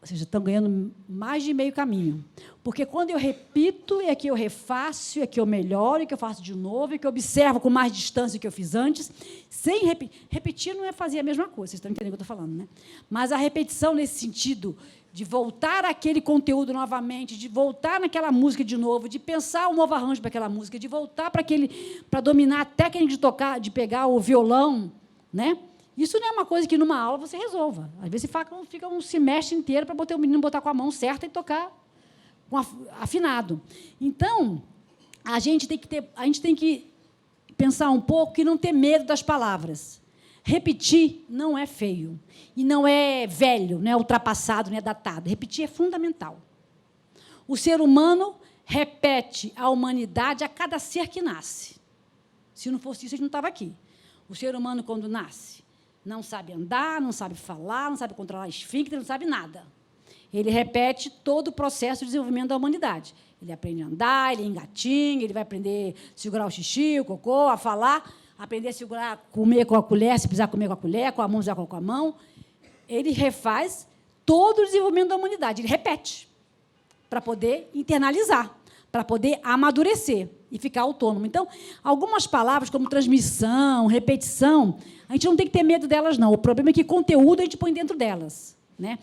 vocês já estão ganhando mais de meio caminho. Porque, quando eu repito, é que eu refaço, é que eu melhoro, é que eu faço de novo, é que eu observo com mais distância do que eu fiz antes. Sem repetir não é fazer a mesma coisa, vocês estão entendendo o que eu estou falando, né? Mas a repetição, nesse sentido, de voltar àquele conteúdo novamente, de voltar naquela música de novo, de pensar um novo arranjo para aquela música, de voltar para dominar a técnica de tocar, de pegar o violão, né? Isso não é uma coisa que, numa aula, você resolva. Às vezes, você fica um semestre inteiro para o menino botar com a mão certa e tocar afinado. Então, a gente tem que pensar um pouco e não ter medo das palavras. Repetir não é feio. E não é velho, não é ultrapassado, não é datado. Repetir é fundamental. O ser humano repete a humanidade a cada ser que nasce. Se não fosse isso, a gente não estava aqui. O ser humano, quando nasce, não sabe andar, não sabe falar, não sabe controlar esfíncter, não sabe nada. Ele repete todo o processo de desenvolvimento da humanidade. Ele aprende a andar, ele engatinha, ele vai aprender a segurar o xixi, o cocô, a falar, aprender a segurar, comer com a colher, se precisar comer com a colher, com a mão, precisar com a mão. Ele refaz todo o desenvolvimento da humanidade. Ele repete para poder internalizar, para poder amadurecer e ficar autônomo. Então, algumas palavras, como transmissão, repetição, a gente não tem que ter medo delas, não. O problema é que conteúdo a gente põe dentro delas. Né?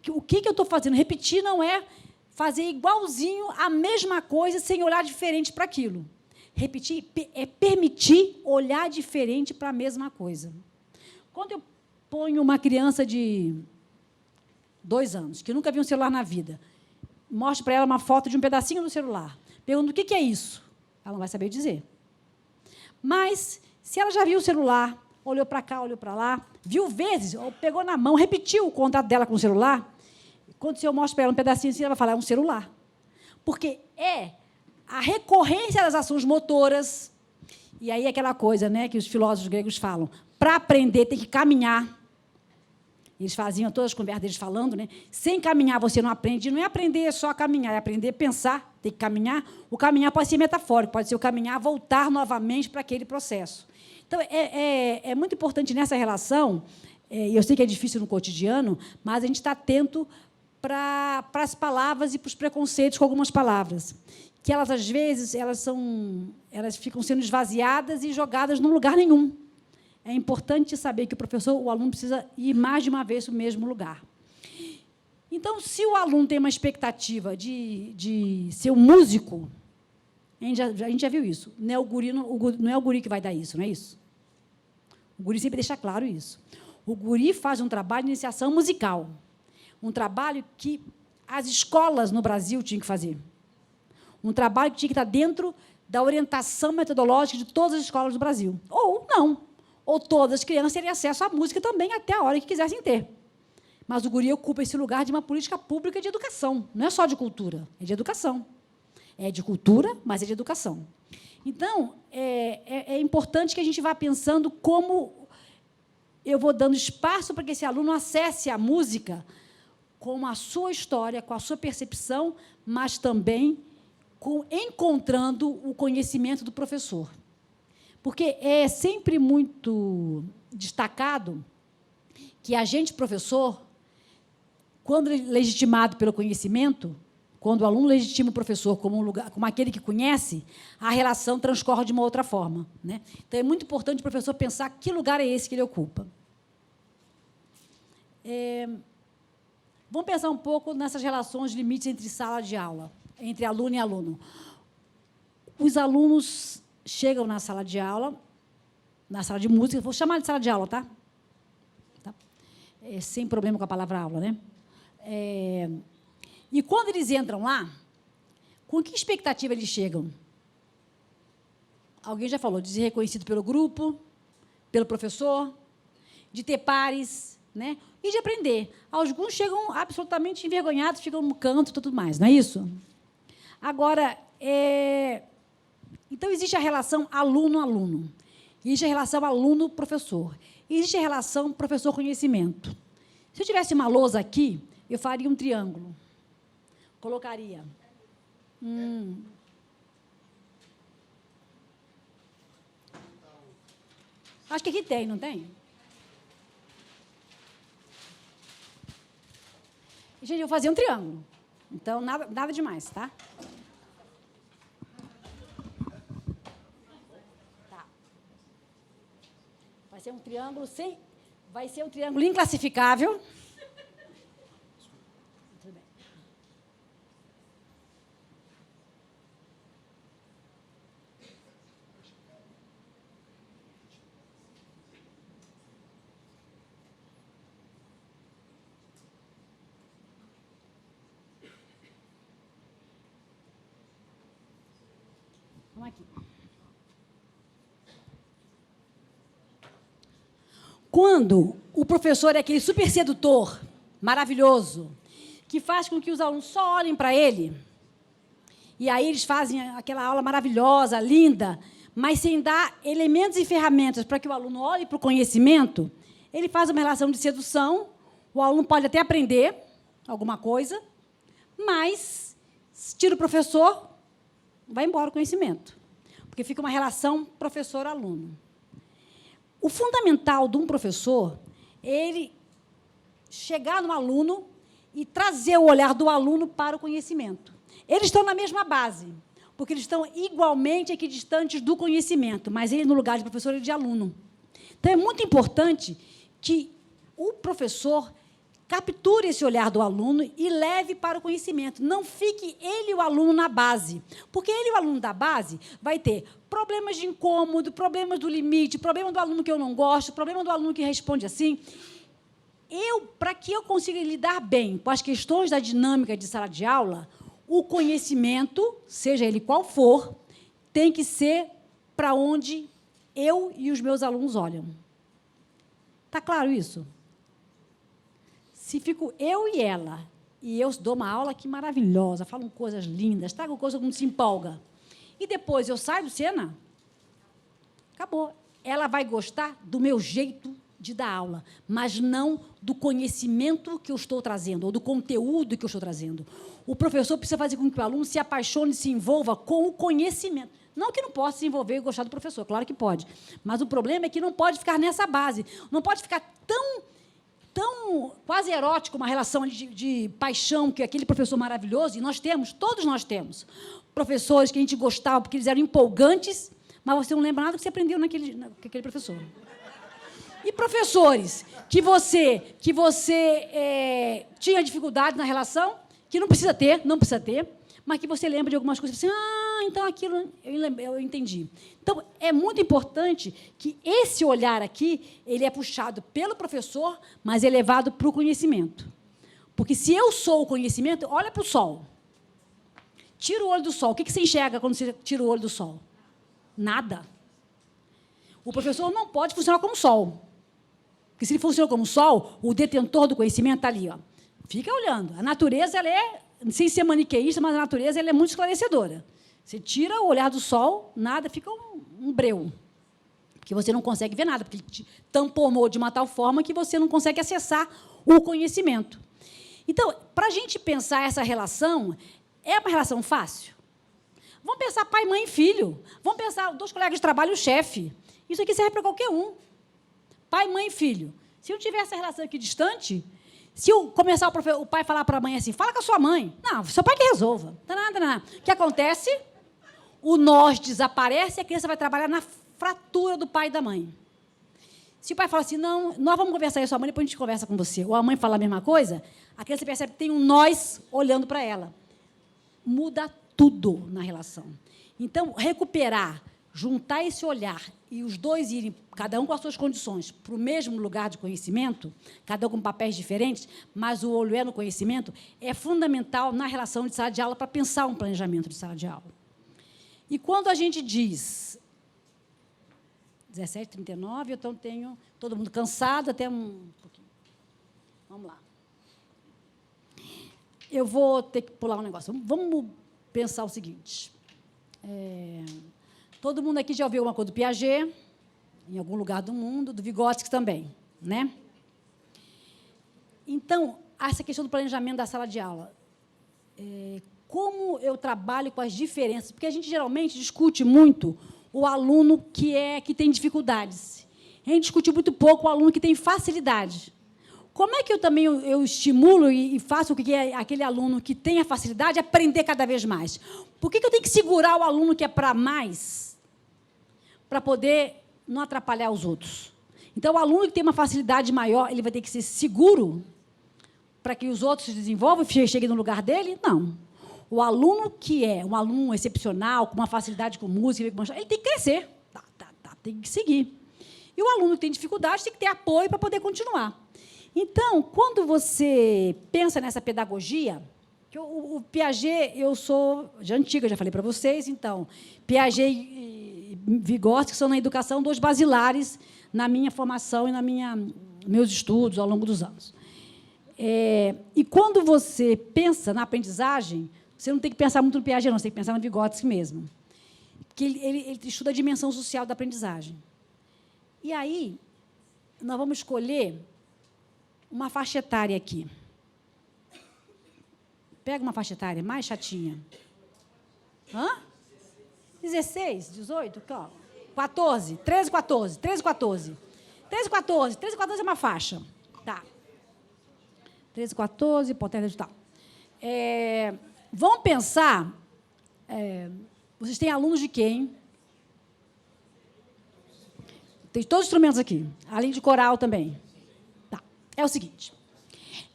O que eu estou fazendo? Repetir não é fazer igualzinho a mesma coisa sem olhar diferente para aquilo. Repetir é permitir olhar diferente para a mesma coisa. Quando eu ponho uma criança de 2 anos, que nunca viu um celular na vida, mostro para ela uma foto de um pedacinho do celular, pergunto: o que é isso? Ela não vai saber dizer. Mas, se ela já viu o celular, olhou para cá, olhou para lá, viu vezes, ou pegou na mão, repetiu o contato dela com o celular, quando eu mostro para ela um pedacinho assim, ela vai falar: é um celular. Porque é a recorrência das ações motoras, e aí aquela coisa, né, que os filósofos gregos falam: para aprender tem que caminhar, Eles faziam todas as conversas deles falando, né? Sem caminhar você não aprende. Não é aprender só a caminhar, é aprender a pensar, tem que caminhar. O caminhar pode ser metafórico, pode ser o caminhar, voltar novamente para aquele processo. Então, é muito importante nessa relação, e eu sei que é difícil no cotidiano, mas a gente está atento para as palavras e para os preconceitos com algumas palavras, que elas, às vezes, elas ficam sendo esvaziadas e jogadas num lugar nenhum. É importante saber que o aluno precisa ir mais de uma vez no mesmo lugar. Então, se o aluno tem uma expectativa de ser um músico, a gente já viu isso. Não é o guri que vai dar isso, não é isso? O guri sempre deixa claro isso. O guri faz um trabalho de iniciação musical, um trabalho que as escolas no Brasil tinham que fazer, um trabalho que tinha que estar dentro da orientação metodológica de todas as escolas do Brasil. Ou não. Ou todas as crianças terem acesso à música também até a hora que quisessem ter. Mas o guri ocupa esse lugar de uma política pública de educação. Não é só de cultura, é de educação. É de cultura, mas é de educação. Então, é importante que a gente vá pensando como eu vou dando espaço para que esse aluno acesse a música com a sua história, com a sua percepção, mas também encontrando o conhecimento do professor. Porque é sempre muito destacado que a gente, professor, quando legitimado pelo conhecimento, quando o aluno legitima o professor como aquele que conhece, a relação transcorre de uma outra forma, né? Então, é muito importante o professor pensar que lugar é esse que ele ocupa. Vamos pensar um pouco nessas relações, limites entre sala de aula, entre aluno e aluno. Os alunos chegam na sala de aula, na sala de música, vou chamar de sala de aula, tá? Sem problema com a palavra aula, né? E quando eles entram lá, com que expectativa eles chegam? Alguém já falou de ser reconhecido pelo grupo, pelo professor, de ter pares, né? E de aprender. Alguns chegam absolutamente envergonhados, ficam no canto e tudo mais, não é isso? Agora, então, existe a relação aluno-aluno, existe a relação aluno-professor, existe a relação professor-conhecimento. Se eu tivesse uma lousa aqui, eu faria um triângulo. Colocaria. Acho que aqui tem, não tem? Gente, eu vou fazer um triângulo. Então, nada demais, tá? Vai ser um triângulo vai ser um triângulo inclassificável. Tudo bem. Vamos aqui. Quando o professor é aquele super sedutor, maravilhoso, que faz com que os alunos só olhem para ele, e aí eles fazem aquela aula maravilhosa, linda, mas sem dar elementos e ferramentas para que o aluno olhe para o conhecimento, ele faz uma relação de sedução, o aluno pode até aprender alguma coisa, mas tira o professor, vai embora o conhecimento, porque fica uma relação professor-aluno. O fundamental de um professor é ele chegar no aluno e trazer o olhar do aluno para o conhecimento. Eles estão na mesma base, porque eles estão igualmente equidistantes do conhecimento, mas ele, no lugar de professor, é de aluno. Então, é muito importante que o professor capture esse olhar do aluno e leve para o conhecimento. Não fique ele e o aluno na base, porque ele e o aluno da base vai ter problemas de incômodo, problemas do limite, problema do aluno que eu não gosto, problema do aluno que responde assim. Para que eu consiga lidar bem com as questões da dinâmica de sala de aula, o conhecimento, seja ele qual for, tem que ser para onde eu e os meus alunos olham. Está claro isso? Se fico eu e ela, e eu dou uma aula que maravilhosa, falo coisas lindas, trago coisas como se empolga, e depois eu saio do cena, acabou. Ela vai gostar do meu jeito de dar aula, mas não do conhecimento que eu estou trazendo, ou do conteúdo que eu estou trazendo. O professor precisa fazer com que o aluno se apaixone, se envolva com o conhecimento. Não que não possa se envolver e gostar do professor, claro que pode. Mas o problema é que não pode ficar nessa base. Não pode ficar tão quase erótico, uma relação de paixão, que aquele professor maravilhoso, e nós temos, todos nós temos, professores que a gente gostava porque eles eram empolgantes, mas você não lembra nada que você aprendeu com aquele professor. E professores que você tinha dificuldade na relação, que não precisa ter, mas que você lembra de algumas coisas, assim, então aquilo eu entendi. Então, é muito importante que esse olhar aqui, ele é puxado pelo professor, mas é levado para o conhecimento. Porque se eu sou o conhecimento, olha para o sol. Tira o olho do sol. O que você enxerga quando você tira o olho do sol? Nada. O professor não pode funcionar como sol. Porque se ele funciona como sol, o detentor do conhecimento está ali. Ó. Fica olhando. A natureza, ela é, não sei se é maniqueísta, mas a natureza ela é muito esclarecedora. Você tira o olhar do sol, nada, fica um breu. Porque você não consegue ver nada, porque ele te tamponou de uma tal forma que você não consegue acessar o conhecimento. Então, para a gente pensar essa relação, é uma relação fácil? Vamos pensar pai, mãe e filho. Vamos pensar 2 colegas de trabalho e o chefe. Isso aqui serve para qualquer um. Pai, mãe e filho. Se eu tiver essa relação aqui distante, se eu começar o pai falar para a mãe assim, fala com a sua mãe. Não, seu pai que resolva. Não. O que acontece? O nós desaparece e a criança vai trabalhar na fratura do pai e da mãe. Se o pai fala assim, não, nós vamos conversar aí com a sua mãe, depois a gente conversa com você. Ou a mãe fala a mesma coisa, a criança percebe que tem um nós olhando para ela. Muda tudo na relação. Então, recuperar, juntar esse olhar e os dois irem, cada um com as suas condições, para o mesmo lugar de conhecimento, cada um com papéis diferentes, mas o olho é no conhecimento, é fundamental na relação de sala de aula para pensar um planejamento de sala de aula. E quando a gente diz 17h39, então tenho todo mundo cansado, até um pouquinho. Vamos lá. Eu vou ter que pular um negócio. Vamos pensar o seguinte. Todo mundo aqui já ouviu uma coisa do Piaget, em algum lugar do mundo, do Vygotsky também, né? Então, essa questão do planejamento da sala de aula. Como eu trabalho com as diferenças? Porque a gente, geralmente, discute muito o aluno que tem dificuldades. A gente discute muito pouco o aluno que tem facilidade. Como é que eu estimulo e faço com que aquele aluno que tem a facilidade aprender cada vez mais? Por que eu tenho que segurar o aluno que é para mais, para poder não atrapalhar os outros? Então, o aluno que tem uma facilidade maior, ele vai ter que ser seguro para que os outros se desenvolvam e cheguem no lugar dele? Não. O aluno que é um aluno excepcional, com uma facilidade com música, ele tem que crescer, tem que seguir. E o aluno que tem dificuldade tem que ter apoio para poder continuar. Então, quando você pensa nessa pedagogia, o Piaget, eu sou de antiga, já falei para vocês, então, Piaget e Vygotsky são na educação 2 basilares na minha formação e meus estudos ao longo dos anos. E quando você pensa na aprendizagem, você não tem que pensar muito no Piaget, não, você tem que pensar no Vygotsky mesmo. Porque ele estuda a dimensão social da aprendizagem. E aí, nós vamos escolher uma faixa etária aqui. Pega uma faixa etária mais chatinha. 16, 18, 14, 13, 14, 13, 14. 13, 14, 13, 14 é uma faixa. Tá. 13, 14, potência de tal. Vamos pensar, vocês têm alunos de quem? Tem todos os instrumentos aqui, além de coral também. Tá. É o seguinte,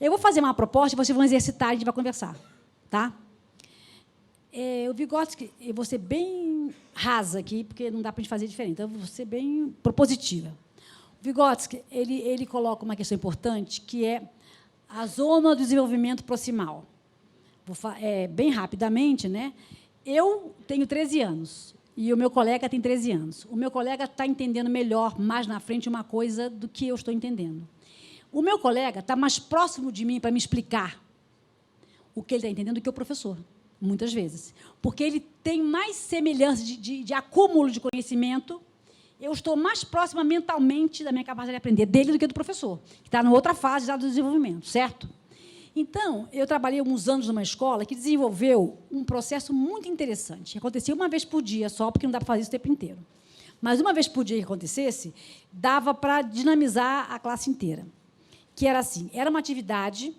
eu vou fazer uma proposta e vocês vão exercitar e a gente vai conversar. Tá? O Vygotsky, eu vou ser bem rasa aqui, porque não dá para a gente fazer diferente, então eu vou ser bem propositiva. O Vygotsky, ele coloca uma questão importante, que é a zona do desenvolvimento proximal. Bem rapidamente, né? Eu tenho 13 anos e o meu colega tem 13 anos. O meu colega está entendendo melhor, mais na frente, uma coisa do que eu estou entendendo. O meu colega está mais próximo de mim para me explicar o que ele está entendendo do que o professor, muitas vezes. Porque ele tem mais semelhança de acúmulo de conhecimento, eu estou mais próxima mentalmente da minha capacidade de aprender dele do que do professor, que está em outra fase já do desenvolvimento, certo? Então, eu trabalhei alguns anos numa escola que desenvolveu um processo muito interessante, que acontecia uma vez por dia só, porque não dá para fazer isso o tempo inteiro. Mas uma vez por dia que acontecesse, dava para dinamizar a classe inteira. Que era assim, era uma atividade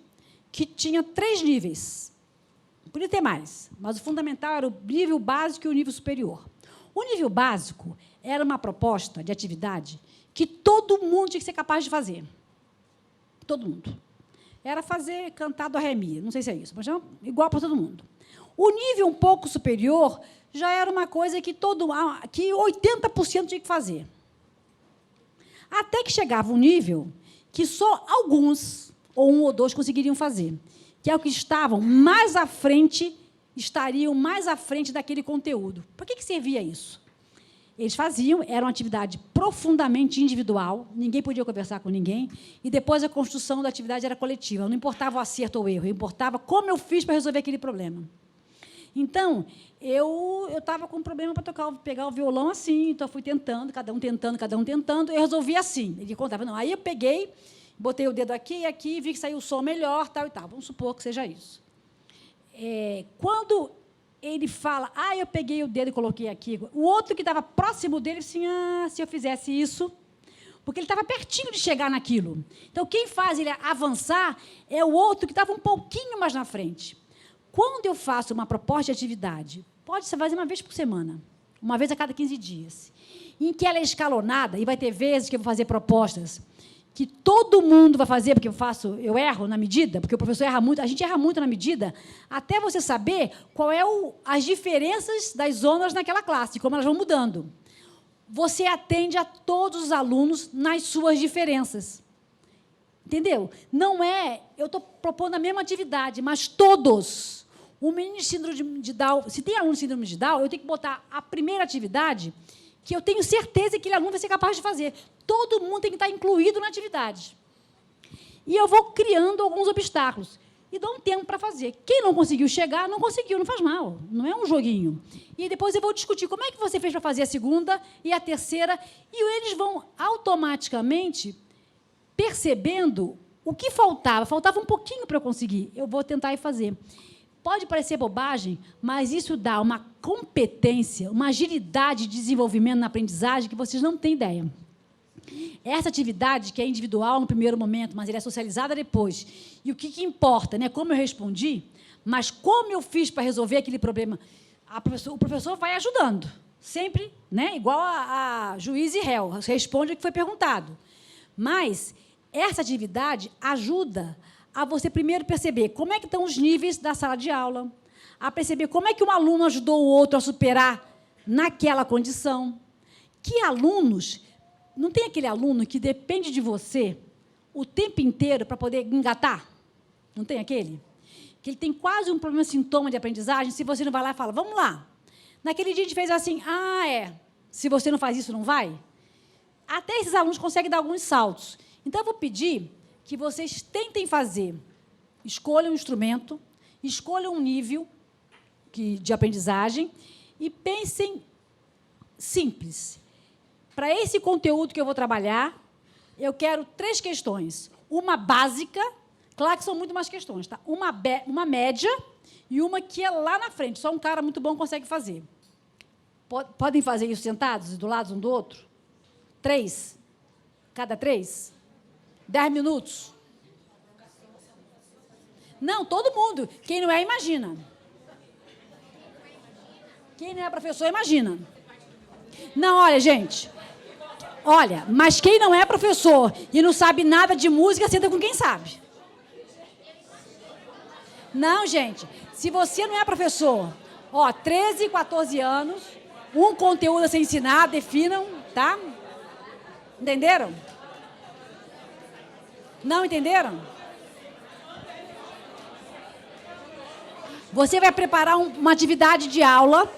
que tinha 3 níveis. Podia ter mais, mas o fundamental era o nível básico e o nível superior. O nível básico era uma proposta de atividade que todo mundo tinha que ser capaz de fazer. Todo mundo. Era fazer cantar do ré mi, não sei se é isso, mas é igual para todo mundo. O nível um pouco superior já era uma coisa que 80% tinha que fazer. Até que chegava um nível que só alguns, ou 1 ou 2, conseguiriam fazer, que é o que estariam mais à frente daquele conteúdo. Para que servia isso? Eles faziam, era uma atividade profundamente individual, ninguém podia conversar com ninguém, e depois a construção da atividade era coletiva, não importava o acerto ou o erro, importava como eu fiz para resolver aquele problema. Então, eu estava com um problema para pegar o violão assim, então eu fui tentando, cada um tentando, eu resolvi assim. Ele contava, não, aí eu peguei, botei o dedo aqui e aqui, vi que saiu o som melhor, tal e tal. Vamos supor que seja isso. Quando ele fala, eu peguei o dedo e coloquei aqui, o outro que estava próximo dele, assim, se eu fizesse isso, porque ele estava pertinho de chegar naquilo. Então, quem faz ele avançar é o outro que estava um pouquinho mais na frente. Quando eu faço uma proposta de atividade, pode-se fazer uma vez por semana, uma vez a cada 15 dias, em que ela é escalonada, e vai ter vezes que eu vou fazer propostas que todo mundo vai fazer, porque eu erro na medida, porque o professor erra muito, a gente erra muito na medida, até você saber qual é as diferenças das zonas naquela classe, como elas vão mudando. Você atende a todos os alunos nas suas diferenças. Entendeu? Não é, eu estou propondo a mesma atividade, mas todos. O menino de síndrome de Down, se tem aluno de síndrome de Down, eu tenho que botar a primeira atividade que eu tenho certeza que aquele aluno vai ser capaz de fazer. Todo mundo tem que estar incluído na atividade. E eu vou criando alguns obstáculos. E dou um tempo para fazer. Quem não conseguiu chegar, não conseguiu, não faz mal. Não é um joguinho. E depois eu vou discutir como é que você fez para fazer a segunda e a terceira, e eles vão automaticamente percebendo o que faltava. Faltava um pouquinho para eu conseguir. Eu vou tentar ir fazer. Pode parecer bobagem, mas isso dá uma competência, uma agilidade de desenvolvimento na aprendizagem que vocês não têm ideia. Essa atividade, que é individual no primeiro momento, mas ela é socializada depois. E o que importa, né? Como eu respondi, mas como eu fiz para resolver aquele problema. O professor vai ajudando, sempre, né? Igual a juiz e réu, responde o que foi perguntado. Mas essa atividade ajuda a você primeiro perceber como é que estão os níveis da sala de aula, a perceber como é que um aluno ajudou o outro a superar naquela condição. Que alunos... Não tem aquele aluno que depende de você o tempo inteiro para poder engatar? Não tem aquele? Que ele tem quase um problema, sintoma de aprendizagem, se você não vai lá e fala, vamos lá. Naquele dia a gente fez assim, se você não faz isso, não vai? Até esses alunos conseguem dar alguns saltos. Então, eu vou pedir que vocês tentem fazer. Escolham um instrumento, escolham um nível de aprendizagem e pensem simples. Para esse conteúdo que eu vou trabalhar, eu quero 3 questões. Uma básica, claro que são muito mais questões, tá? Uma média e uma que é lá na frente. Só um cara muito bom consegue fazer. Podem fazer isso sentados, do lado um do outro? 3? Cada 3? 10 minutos? Não, todo mundo. Quem não é, imagina. Quem não é professor, imagina. Não, olha, gente... Olha, mas quem não é professor e não sabe nada de música, senta com quem sabe. Não, gente, se você não é professor, 13, 14 anos, um conteúdo a ser ensinado, definam, tá? Entenderam? Não entenderam? Você vai preparar uma atividade de aula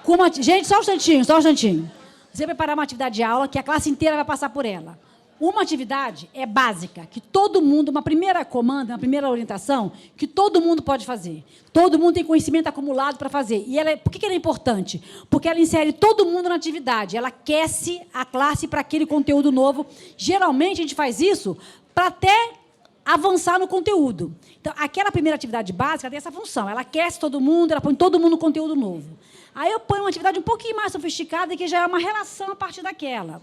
com Gente, só um instantinho. Você vai preparar uma atividade de aula que a classe inteira vai passar por ela. Uma atividade é básica, que todo mundo, uma primeira comanda, uma primeira orientação, que todo mundo pode fazer. Todo mundo tem conhecimento acumulado para fazer. E por que ela é importante? Porque ela insere todo mundo na atividade. Ela aquece a classe para aquele conteúdo novo. Geralmente, a gente faz isso para até avançar no conteúdo. Então, aquela primeira atividade básica tem essa função. Ela aquece todo mundo, ela põe todo mundo no conteúdo novo. Aí eu ponho uma atividade um pouquinho mais sofisticada, que já é uma relação a partir daquela.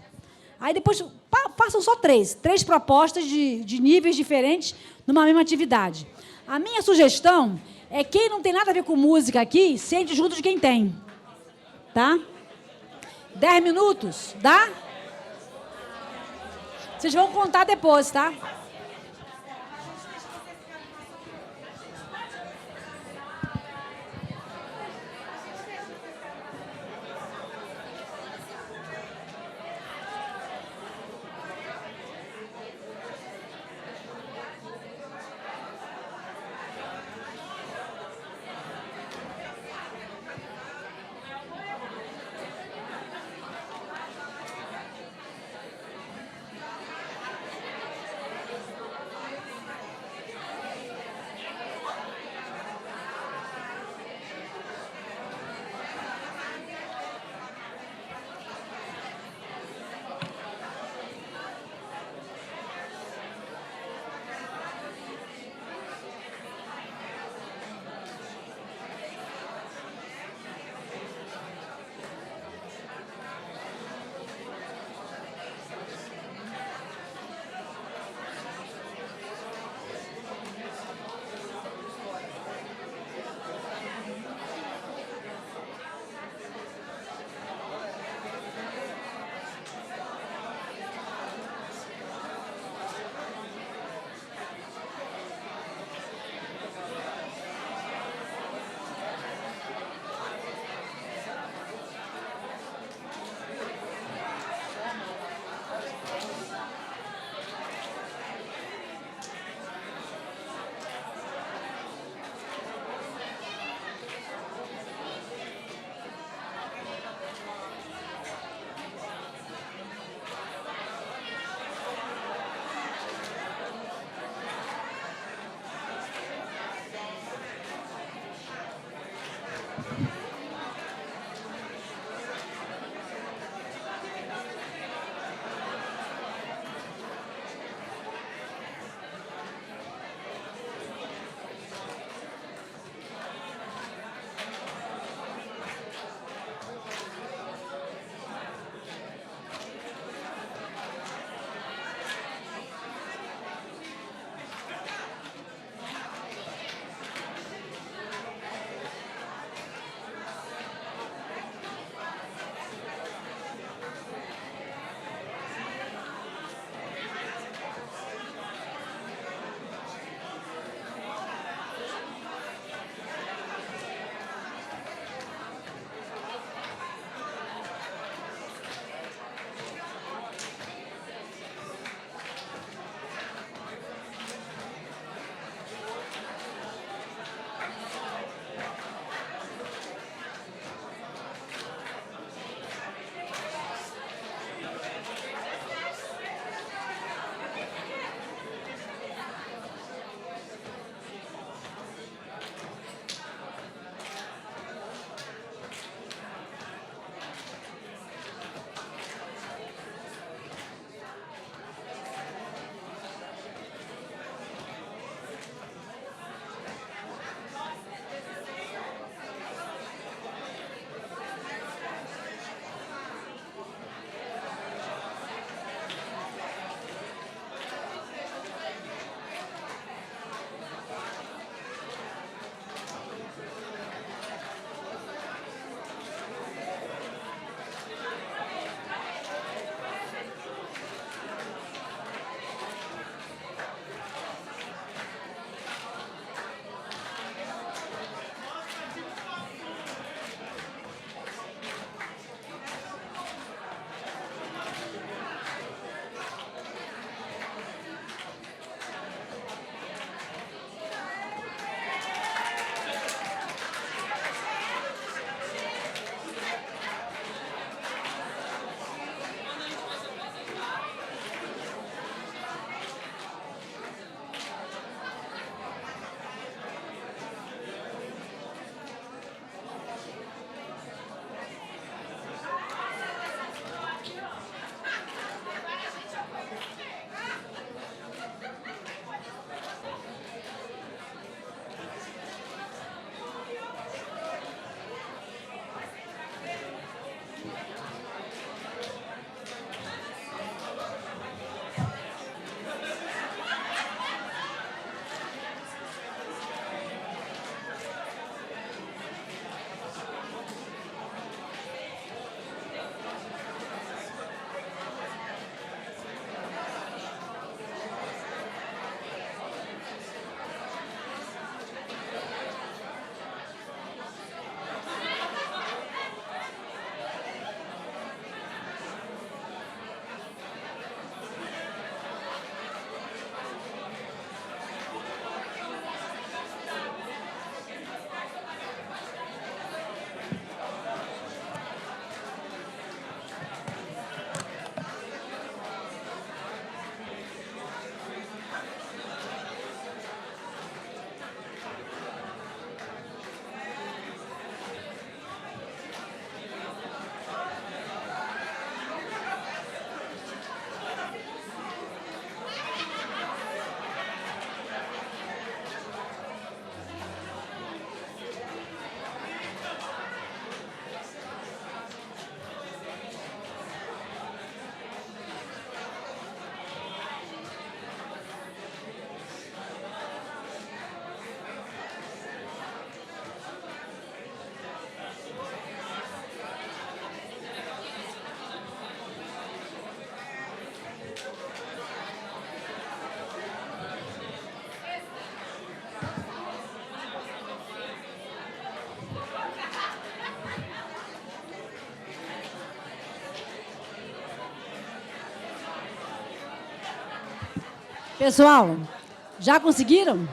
Aí depois façam só três propostas de níveis diferentes numa mesma atividade. A minha sugestão é quem não tem nada a ver com música aqui, sente junto de quem tem. Tá? 10 minutos, dá? Vocês vão contar depois, tá? Pessoal, já conseguiram?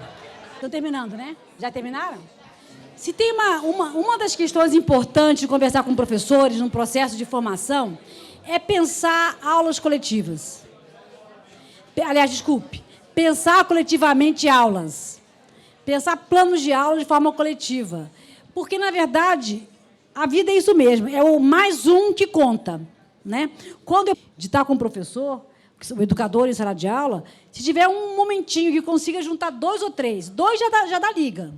Estão terminando, né? Já terminaram? Se tem uma das questões importantes de conversar com professores num processo de formação é pensar aulas coletivas. Aliás, desculpe, pensar coletivamente aulas. Pensar planos de aula de forma coletiva. Porque, na verdade, a vida é isso mesmo, é o mais um que conta. Né? Quando eu de estar com o professor, o educador em sala de aula, se tiver um momentinho que consiga juntar 2 ou 3, 2 já dá liga.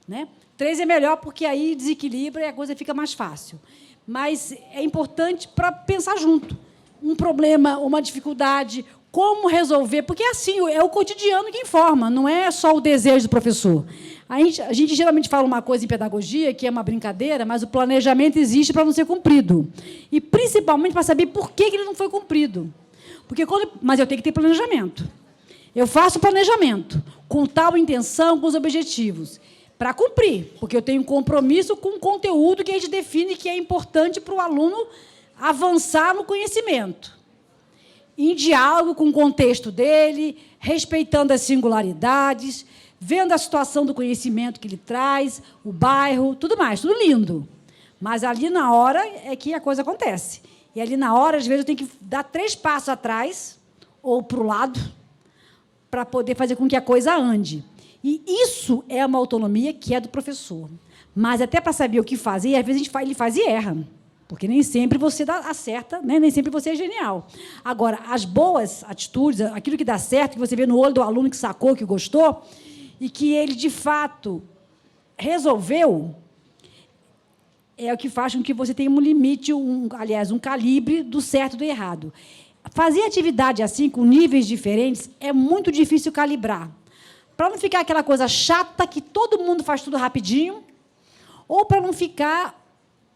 Né? 3 é melhor, porque aí desequilibra e a coisa fica mais fácil. Mas é importante para pensar junto. Um problema, uma dificuldade, como resolver, porque assim, é o cotidiano que informa, não é só o desejo do professor. A gente geralmente fala uma coisa em pedagogia, que é uma brincadeira, mas o planejamento existe para não ser cumprido. E, principalmente, para saber por que ele não foi cumprido. Mas eu tenho que ter planejamento. Eu faço planejamento, com tal intenção, com os objetivos, para cumprir, porque eu tenho um compromisso com o conteúdo que a gente define que é importante para o aluno avançar no conhecimento. Em diálogo com o contexto dele, respeitando as singularidades, vendo a situação do conhecimento que ele traz, o bairro, tudo mais, tudo lindo. Mas ali na hora é que a coisa acontece. E ali na hora, às vezes, eu tenho que dar 3 passos atrás, ou para o lado, para poder fazer com que a coisa ande. E isso é uma autonomia que é do professor. Mas até para saber o que fazer, às vezes ele faz e erra. Porque nem sempre você acerta, né? Nem sempre você é genial. Agora, as boas atitudes, aquilo que dá certo, que você vê no olho do aluno que sacou, que gostou, e que ele, de fato, resolveu, é o que faz com que você tenha um limite, aliás, um calibre do certo e do errado. Fazer atividade assim, com níveis diferentes, é muito difícil calibrar. Para não ficar aquela coisa chata que todo mundo faz tudo rapidinho, ou para não ficar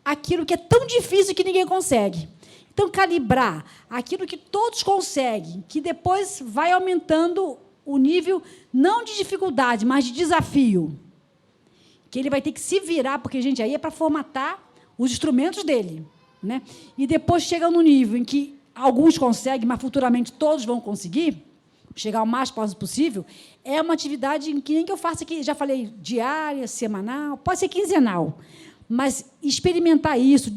aquilo que é tão difícil que ninguém consegue. Então, calibrar aquilo que todos conseguem, que depois vai aumentando o nível, não de dificuldade, mas de desafio. Que ele vai ter que se virar, porque, gente, aí é para formatar os instrumentos dele. Né? E depois chega no nível em que alguns conseguem, mas futuramente todos vão conseguir, chegar o mais próximo possível, é uma atividade em que nem que eu faça aqui, já falei, diária, semanal, pode ser quinzenal. Mas experimentar isso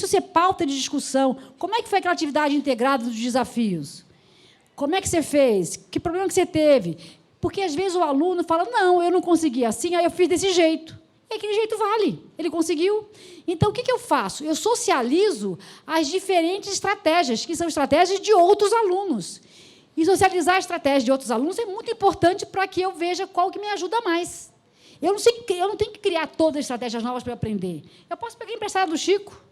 ser pauta de discussão. Como é que foi aquela atividade integrada dos desafios? Como é que você fez? Que problema que você teve? Porque, às vezes, o aluno fala, não, eu não consegui assim, aí eu fiz desse jeito. E aquele jeito vale. Ele conseguiu. Então, o que eu faço? Eu socializo as diferentes estratégias, que são estratégias de outros alunos. E socializar a estratégia de outros alunos é muito importante para que eu veja qual que me ajuda mais. Eu não tenho que criar todas as estratégias novas para aprender. Eu posso pegar emprestada do Chico.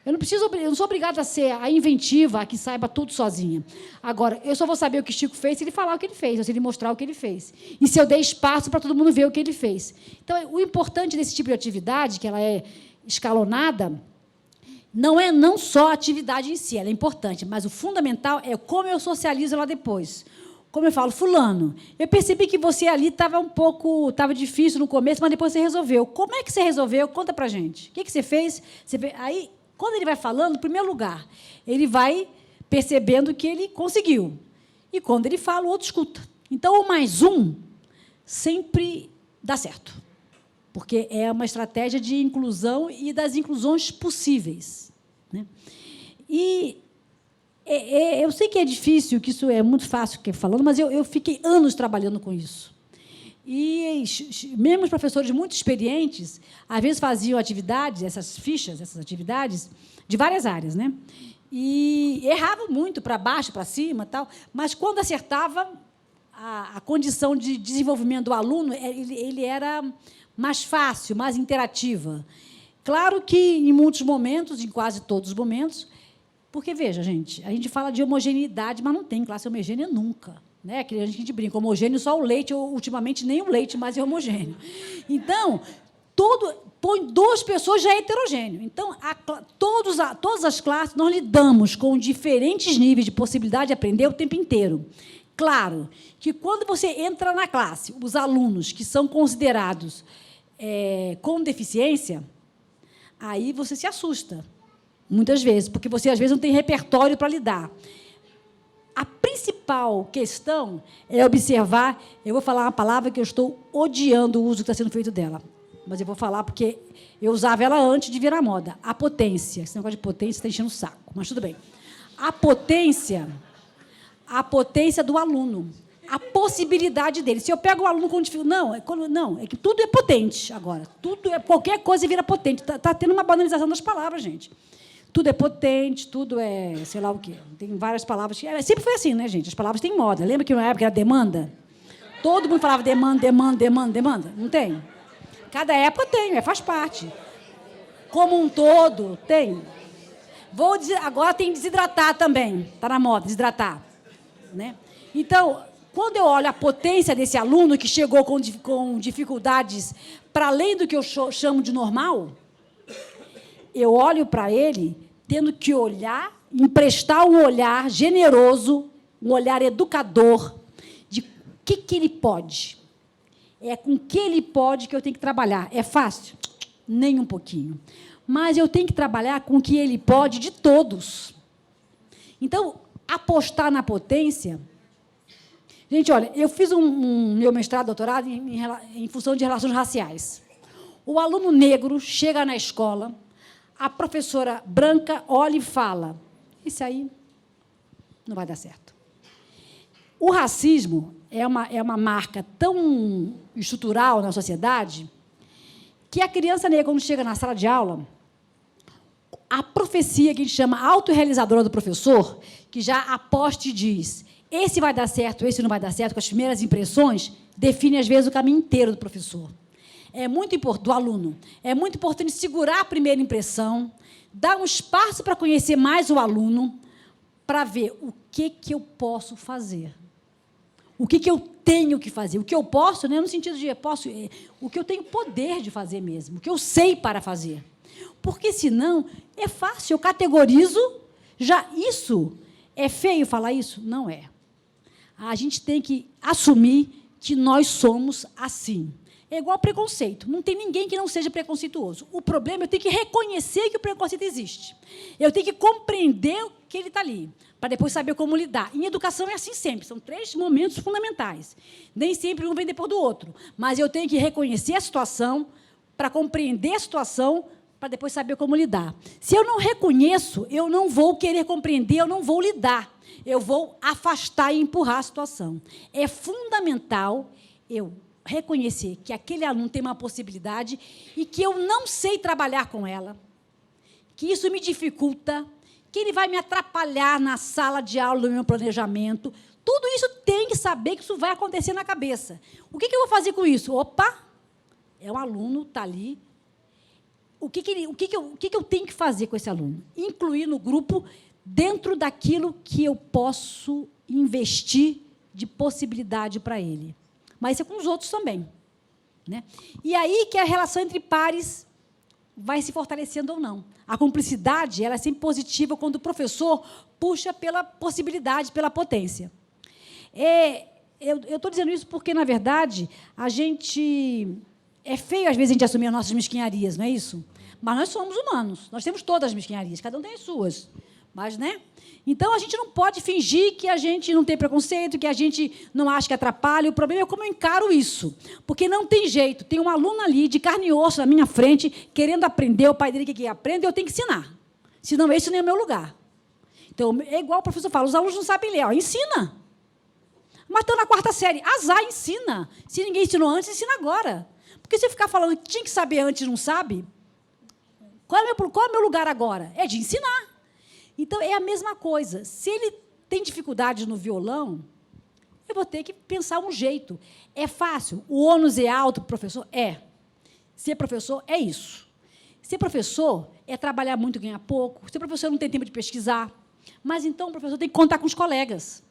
Eu não sou obrigada a ser a inventiva, a que saiba tudo sozinha. Agora, eu só vou saber o que Chico fez se ele falar o que ele fez, ou se ele mostrar o que ele fez. E se eu der espaço para todo mundo ver o que ele fez. Então, o importante desse tipo de atividade, que ela é escalonada, não só a atividade em si, ela é importante, mas o fundamental é como eu socializo ela depois. Como eu falo, fulano, eu percebi que você ali estava difícil no começo, mas depois você resolveu. Como é que você resolveu? Conta para a gente. O que você fez? Aí, quando ele vai falando, em primeiro lugar, ele vai percebendo que ele conseguiu. E, quando ele fala, o outro escuta. Então, o mais um sempre dá certo. Porque é uma estratégia de inclusão e das inclusões possíveis. Né? E eu sei que é difícil, que isso é muito fácil que falando, mas eu fiquei anos trabalhando com isso. E mesmo os professores muito experientes, às vezes faziam atividades, essas atividades, de várias áreas, né? E erravam muito, para baixo, para cima, tal, mas, quando acertava, a condição de desenvolvimento do aluno ele era mais fácil, mais interativa. Claro que, em muitos momentos, em quase todos os momentos, porque, veja, gente, a gente fala de homogeneidade, mas não tem classe homogênea nunca. Né? A gente brinca, homogêneo só o leite, ou, ultimamente, nem o leite mais é homogêneo. Então, põe 2 pessoas, já é heterogêneo. Então, todas as classes, nós lidamos com diferentes níveis de possibilidade de aprender o tempo inteiro. Claro que, quando você entra na classe, os alunos que são considerados com deficiência, aí você se assusta, muitas vezes, porque você, às vezes, não tem repertório para lidar. A principal principal questão é observar, eu vou falar uma palavra que eu estou odiando o uso que está sendo feito dela, mas eu vou falar porque eu usava ela antes de virar moda. A potência. Esse negócio de potência está enchendo o saco, mas tudo bem. A potência do aluno, a possibilidade dele. Se eu pego o aluno com dificuldade... Não, é que tudo é potente agora. Qualquer coisa vira potente. Está tendo uma banalização das palavras, gente. Tudo é potente, tudo é, sei lá o quê. Tem várias palavras. Sempre foi assim, né, gente? As palavras têm moda. Lembra que na época era demanda? Todo mundo falava demanda. Não tem? Cada época tem, faz parte. Como um todo, tem. Agora tem desidratar também. Está na moda, desidratar. Né? Então, quando eu olho a potência desse aluno que chegou com dificuldades para além do que eu chamo de normal, eu olho para ele tendo que olhar, emprestar um olhar generoso, um olhar educador, de o que ele pode. É com o que ele pode que eu tenho que trabalhar. É fácil? Nem um pouquinho. Mas eu tenho que trabalhar com o que ele pode de todos. Então, apostar na potência... Gente, olha, eu fiz meu mestrado, doutorado em função de relações raciais. O aluno negro chega na escola, a professora branca olha e fala, isso aí não vai dar certo. O racismo é uma marca tão estrutural na sociedade que a criança negra, quando chega na sala de aula, a profecia que a gente chama autorrealizadora do professor, que já aposta e diz, esse vai dar certo, esse não vai dar certo, com as primeiras impressões, define, às vezes, o caminho inteiro do professor. É muito importante, do aluno. É muito importante segurar a primeira impressão, dar um espaço para conhecer mais o aluno, para ver o que eu posso fazer. O que eu tenho que fazer. O que eu posso, né, no sentido de o que eu tenho poder de fazer mesmo, o que eu sei para fazer. Porque, senão, é fácil, eu categorizo, já isso é feio falar isso? Não é. A gente tem que assumir que nós somos assim. É igual preconceito. Não tem ninguém que não seja preconceituoso. O problema é eu tenho que reconhecer que o preconceito existe. Eu tenho que compreender que ele está ali, para depois saber como lidar. Em educação é assim sempre. São 3 momentos fundamentais. Nem sempre um vem depois do outro. Mas eu tenho que reconhecer a situação, para compreender a situação, para depois saber como lidar. Se eu não reconheço, eu não vou querer compreender, eu não vou lidar. Eu vou afastar e empurrar a situação. É fundamental eu reconhecer que aquele aluno tem uma possibilidade e que eu não sei trabalhar com ela, que isso me dificulta, que ele vai me atrapalhar na sala de aula, no meu planejamento. Tudo isso tem que saber que isso vai acontecer na cabeça. O que eu vou fazer com isso? Opa, é um aluno, está ali. O que eu tenho que fazer com esse aluno? Incluir no grupo dentro daquilo que eu posso investir de possibilidade para ele. Mas isso é com os outros também. Né? E aí que a relação entre pares vai se fortalecendo ou não. A cumplicidade ela é sempre positiva quando o professor puxa pela possibilidade, pela potência. Eu estou dizendo isso porque, na verdade, a gente... É feio, às vezes, a gente assumir as nossas mesquinharias, não é isso? Mas nós somos humanos. Nós temos todas as mesquinharias, cada um tem as suas. Mas, né? Então, a gente não pode fingir que a gente não tem preconceito, que a gente não acha que atrapalha. O problema é como eu encaro isso. Porque não tem jeito. Tem um aluno ali, de carne e osso, na minha frente, querendo aprender, o pai dele que aprende, eu tenho que ensinar. Senão, esse não é o meu lugar. Então, é igual o professor fala, os alunos não sabem ler. Ensina. Mas estão na 4ª série. Azar, ensina. Se ninguém ensinou antes, ensina agora. Porque se eu ficar falando que tinha que saber antes e não sabe, qual é o meu lugar agora? É de ensinar. Então, é a mesma coisa. Se ele tem dificuldade no violão, eu vou ter que pensar um jeito. É fácil. O ônus é alto para o professor? É. Ser professor é isso. Ser professor é trabalhar muito e ganhar pouco. Ser professor não tem tempo de pesquisar. Mas, então, o professor tem que contar com os colegas.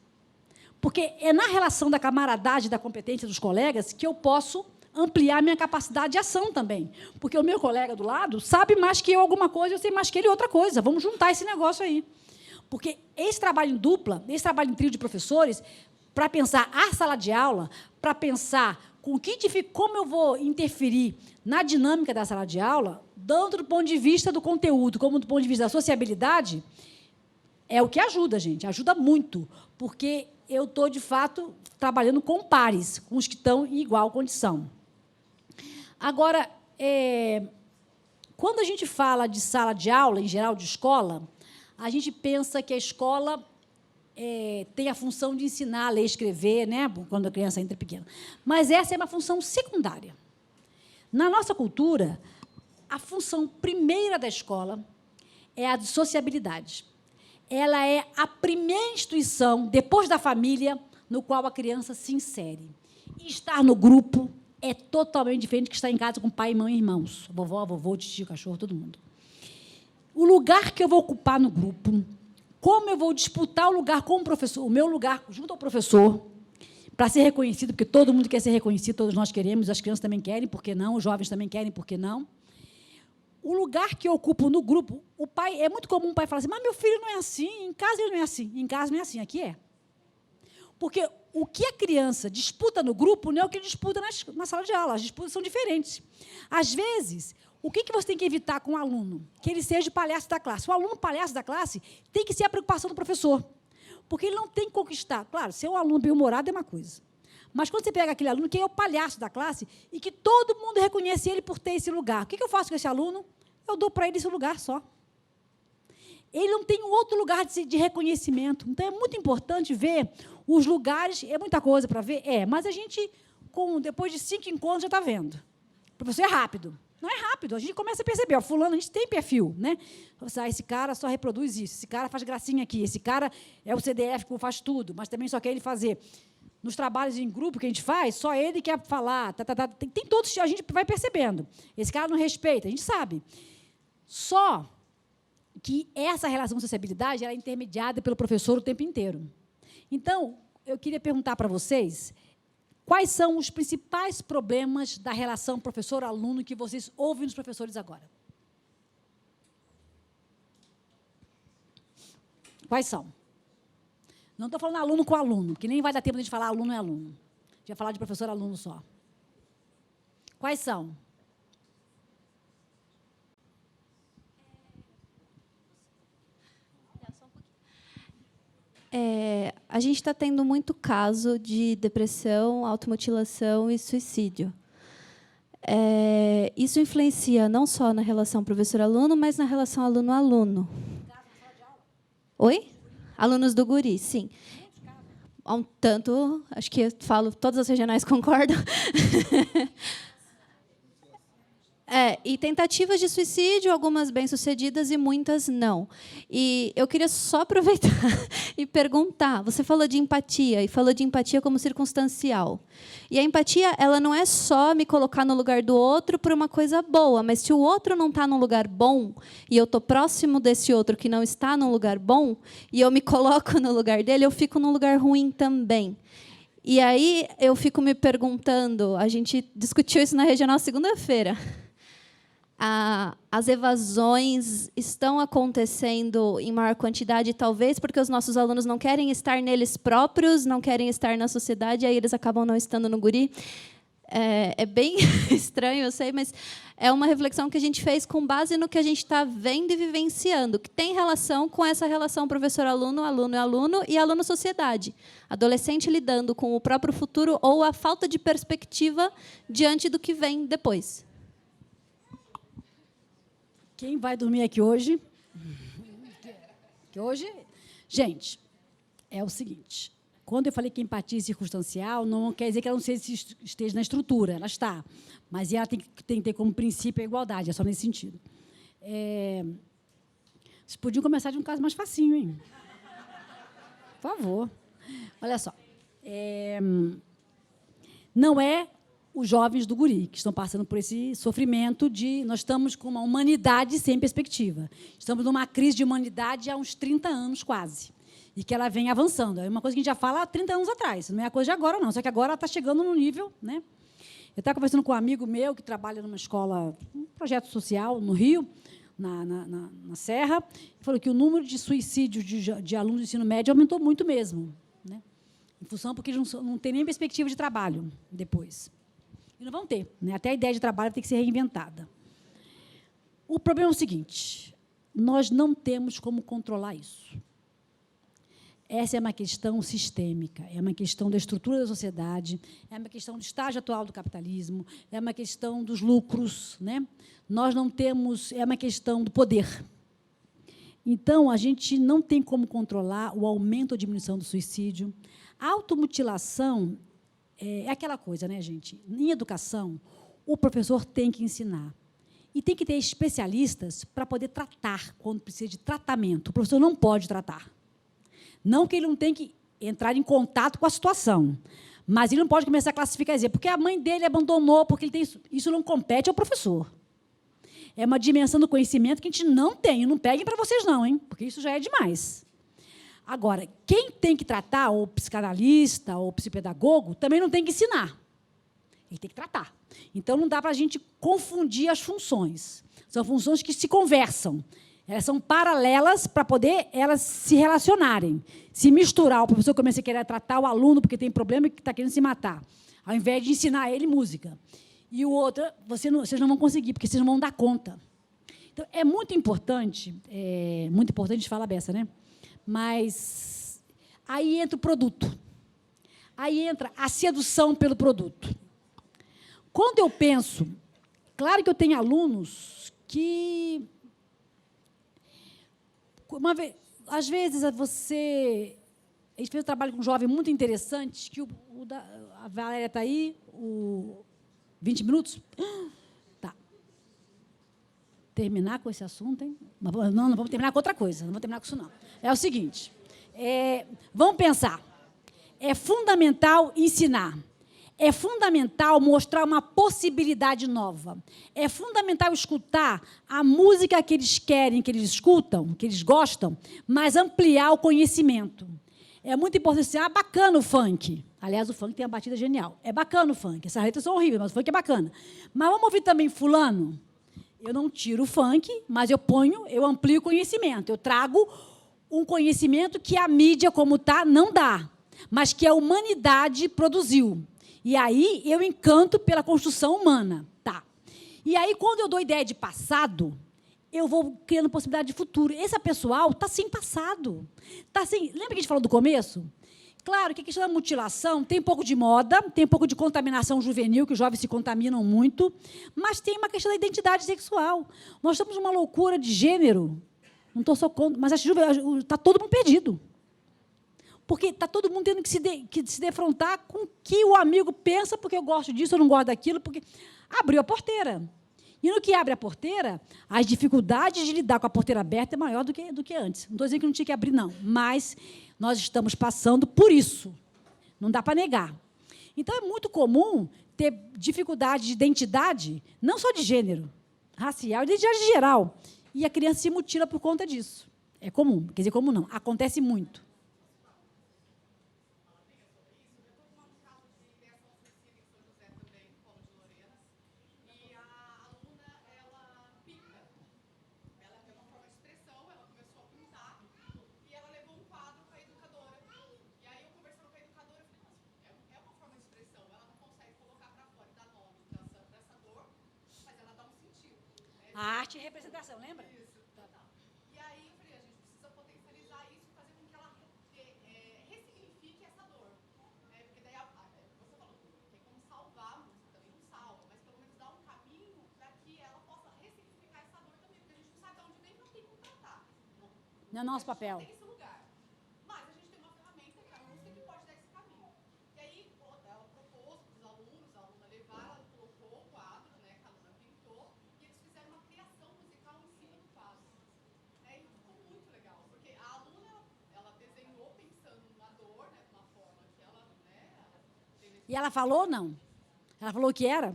Porque é na relação da camaradagem, da competência dos colegas, que eu posso ampliar minha capacidade de ação também. Porque o meu colega do lado sabe mais que eu alguma coisa, eu sei mais que ele outra coisa. Vamos juntar esse negócio aí. Porque esse trabalho em dupla, esse trabalho em trio de professores, para pensar a sala de aula, para pensar como eu vou interferir na dinâmica da sala de aula, tanto do ponto de vista do conteúdo como do ponto de vista da sociabilidade, é o que ajuda, gente. Ajuda muito, porque eu estou, de fato, trabalhando com pares, com os que estão em igual condição. Agora, quando a gente fala de sala de aula, em geral, de escola, a gente pensa que a escola tem a função de ensinar a ler e escrever, né, quando a criança entra pequena. Mas essa é uma função secundária. Na nossa cultura, a função primeira da escola é a de sociabilidade. Ela é a primeira instituição, depois da família, no qual a criança se insere. E estar no grupo é totalmente diferente de estar em casa com pai, mãe e irmãos. Vovó, vovô, tio, cachorro, todo mundo. O lugar que eu vou ocupar no grupo, como eu vou disputar o lugar com o professor, o meu lugar junto ao professor, para ser reconhecido, porque todo mundo quer ser reconhecido, todos nós queremos, as crianças também querem, por que não? Os jovens também querem, por que não? O lugar que eu ocupo no grupo, o pai, é muito comum o pai falar assim, mas meu filho não é assim, em casa ele não é assim, em casa não é assim, aqui é. Porque o que a criança disputa no grupo não é o que ele disputa na sala de aula, as disputas são diferentes. Às vezes, o que você tem que evitar com o aluno? Que ele seja o palhaço da classe. O aluno palhaço da classe tem que ser a preocupação do professor, porque ele não tem que conquistar. Claro, ser um aluno bem-humorado é uma coisa. Mas quando você pega aquele aluno que é o palhaço da classe e que todo mundo reconhece ele por ter esse lugar, o que eu faço com esse aluno? Eu dou para ele esse lugar só. Ele não tem um outro lugar de reconhecimento. Então, é muito importante ver os lugares. É muita coisa para ver? Mas a gente, depois de 5 encontros, já está vendo. O professor é rápido. Não é rápido, a gente começa a perceber. Fulano, a gente tem perfil, né? Esse cara só reproduz isso, esse cara faz gracinha aqui, esse cara é o CDF que faz tudo, mas também só quer ele fazer. Nos trabalhos em grupo que a gente faz, só ele quer falar. Tem todos, a gente vai percebendo. Esse cara não respeita, a gente sabe. Só que essa relação de sociabilidade ela é intermediada pelo professor o tempo inteiro. Então, eu queria perguntar para vocês quais são os principais problemas da relação professor-aluno que vocês ouvem nos professores agora. Quais são? Não estou falando aluno com aluno, porque nem vai dar tempo de a gente falar aluno é aluno. A gente vai falar de professor-aluno só. Quais são? A gente está tendo muito caso de depressão, automutilação e suicídio. Isso influencia não só na relação professor-aluno, mas na relação aluno-aluno. Oi? Alunos do Guri, sim. Um tanto, acho que eu falo, todas as regionais concordam. E tentativas de suicídio, algumas bem-sucedidas e muitas não. E eu queria só aproveitar e perguntar, você falou de empatia, e falou de empatia como circunstancial. E a empatia, ela não é só me colocar no lugar do outro por uma coisa boa, mas se o outro não está num lugar bom, e eu estou próximo desse outro que não está num lugar bom, e eu me coloco no lugar dele, eu fico num lugar ruim também. E aí eu fico me perguntando, a gente discutiu isso na regional segunda-feira, as evasões estão acontecendo em maior quantidade, talvez porque os nossos alunos não querem estar neles próprios, não querem estar na sociedade, e aí eles acabam não estando no Guri. É bem estranho, eu sei, mas é uma reflexão que a gente fez com base no que a gente está vendo e vivenciando, que tem relação com essa relação professor-aluno, aluno-aluno e aluno-sociedade. Adolescente lidando com o próprio futuro ou a falta de perspectiva diante do que vem depois. Quem vai dormir aqui hoje? Gente, é o seguinte. Quando eu falei que empatia é circunstancial, não quer dizer que ela não esteja na estrutura, ela está. Mas ela tem que ter como princípio a igualdade, é só nesse sentido. Vocês podiam começar de um caso mais facinho, hein? Por favor. Olha só. Não é os jovens do Guri, que estão passando por esse sofrimento de... Nós estamos com uma humanidade sem perspectiva. Estamos numa crise de humanidade há uns 30 anos, quase. E que ela vem avançando. É uma coisa que a gente já fala há 30 anos atrás. Não é a coisa de agora, não. Só que agora ela está chegando num nível... né? Eu estava conversando com um amigo meu que trabalha numa escola, um projeto social no Rio, na Serra, e falou que o número de suicídios de alunos de ensino médio aumentou muito mesmo. Né? Em função porque eles não têm nem perspectiva de trabalho depois. E não vão ter. Né? Até a ideia de trabalho vai ter que ser reinventada. O problema é o seguinte, nós não temos como controlar isso. essa é uma questão sistêmica, é uma questão da estrutura da sociedade, é uma questão do estágio atual do capitalismo, é uma questão dos lucros, né? Nós não temos, é uma questão do poder. Então, a gente não tem como controlar o aumento ou diminuição do suicídio. A automutilação é aquela coisa, né, gente? Em educação, o professor tem que ensinar. E tem que ter especialistas para poder tratar, quando precisa de tratamento. O professor não pode tratar. Não que ele não tenha que entrar em contato com a situação, mas ele não pode começar a classificar e dizer, porque a mãe dele abandonou, porque ele tem isso. Isso não compete ao professor. É uma dimensão do conhecimento que a gente não tem. Não peguem para vocês, não, hein? Porque isso já é demais. Agora, quem tem que tratar, ou psicanalista, ou psicopedagogo, também não tem que ensinar. Ele tem que tratar. Então, não dá para a gente confundir as funções. São funções que se conversam. Elas são paralelas para poder elas se relacionarem. Se misturar, o professor começa a querer tratar o aluno porque tem problema e que está querendo se matar, ao invés de ensinar ele música. E o outro, vocês não vão conseguir, porque vocês não vão dar conta. Então, é muito importante falar beça, né? Mas aí entra o produto. Aí entra a sedução pelo produto. Quando eu penso, claro que eu tenho alunos que, às vezes, a gente fez um trabalho com um jovem muito interessante, que a Valéria está aí, 20 minutos? Tá. Terminar com esse assunto, hein? Não vamos terminar com outra coisa, não vamos terminar com isso, não. É o seguinte, vamos pensar, é fundamental ensinar. É fundamental mostrar uma possibilidade nova. É fundamental escutar a música que eles querem, que eles escutam, que eles gostam, mas ampliar o conhecimento. É muito importante dizer, bacana o funk. Aliás, o funk tem uma batida genial. É bacana o funk. Essas letras são horríveis, mas o funk é bacana. Mas vamos ouvir também fulano? Eu não tiro o funk, mas eu amplio o conhecimento. Eu trago um conhecimento que a mídia, como está, não dá, mas que a humanidade produziu. E aí eu encanto pela construção humana. Tá. E aí, quando eu dou ideia de passado, eu vou criando possibilidade de futuro. Esse pessoal está sem passado. Lembra que a gente falou do começo? Claro que a questão da mutilação tem um pouco de moda, tem um pouco de contaminação juvenil, que os jovens se contaminam muito, mas tem uma questão da identidade sexual. Nós estamos numa loucura de gênero. Não estou só contra, mas está todo mundo perdido. Porque está todo mundo tendo que se defrontar com o que o amigo pensa, porque eu gosto disso, eu não gosto daquilo, porque abriu a porteira. E no que abre a porteira, as dificuldades de lidar com a porteira aberta é maior do que antes. Não estou dizendo que não tinha que abrir, não, mas nós estamos passando por isso. Não dá para negar. Então, é muito comum ter dificuldade de identidade, não só de gênero, racial, identidade geral. E a criança se mutila por conta disso. É comum. Quer dizer, comum não. Acontece muito. A arte e representação, lembra? Isso. Tá. E aí, eu falei, a gente precisa potencializar isso e fazer com que ela ressignifique essa dor. Porque daí, você falou, tem como salvar a música, também não salva, mas pelo menos dá um caminho para que ela possa ressignificar essa dor também, porque a gente não sabe de onde vem, não tem como tratar. Não é nosso papel. Não tem esse lugar. Mas a gente tem uma ferramenta, que é a música, que pode dar esse caminho. E aí, ela propôs para os alunos, a aluna levar, ela colocou o quadro, né, que a aluna pintou, e eles fizeram uma criação musical em cima do quadro. E ficou muito legal, porque a aluna, ela desenhou pensando numa dor, né, de uma forma que ela, né, teve... E ela falou ou não? Ela falou o que era?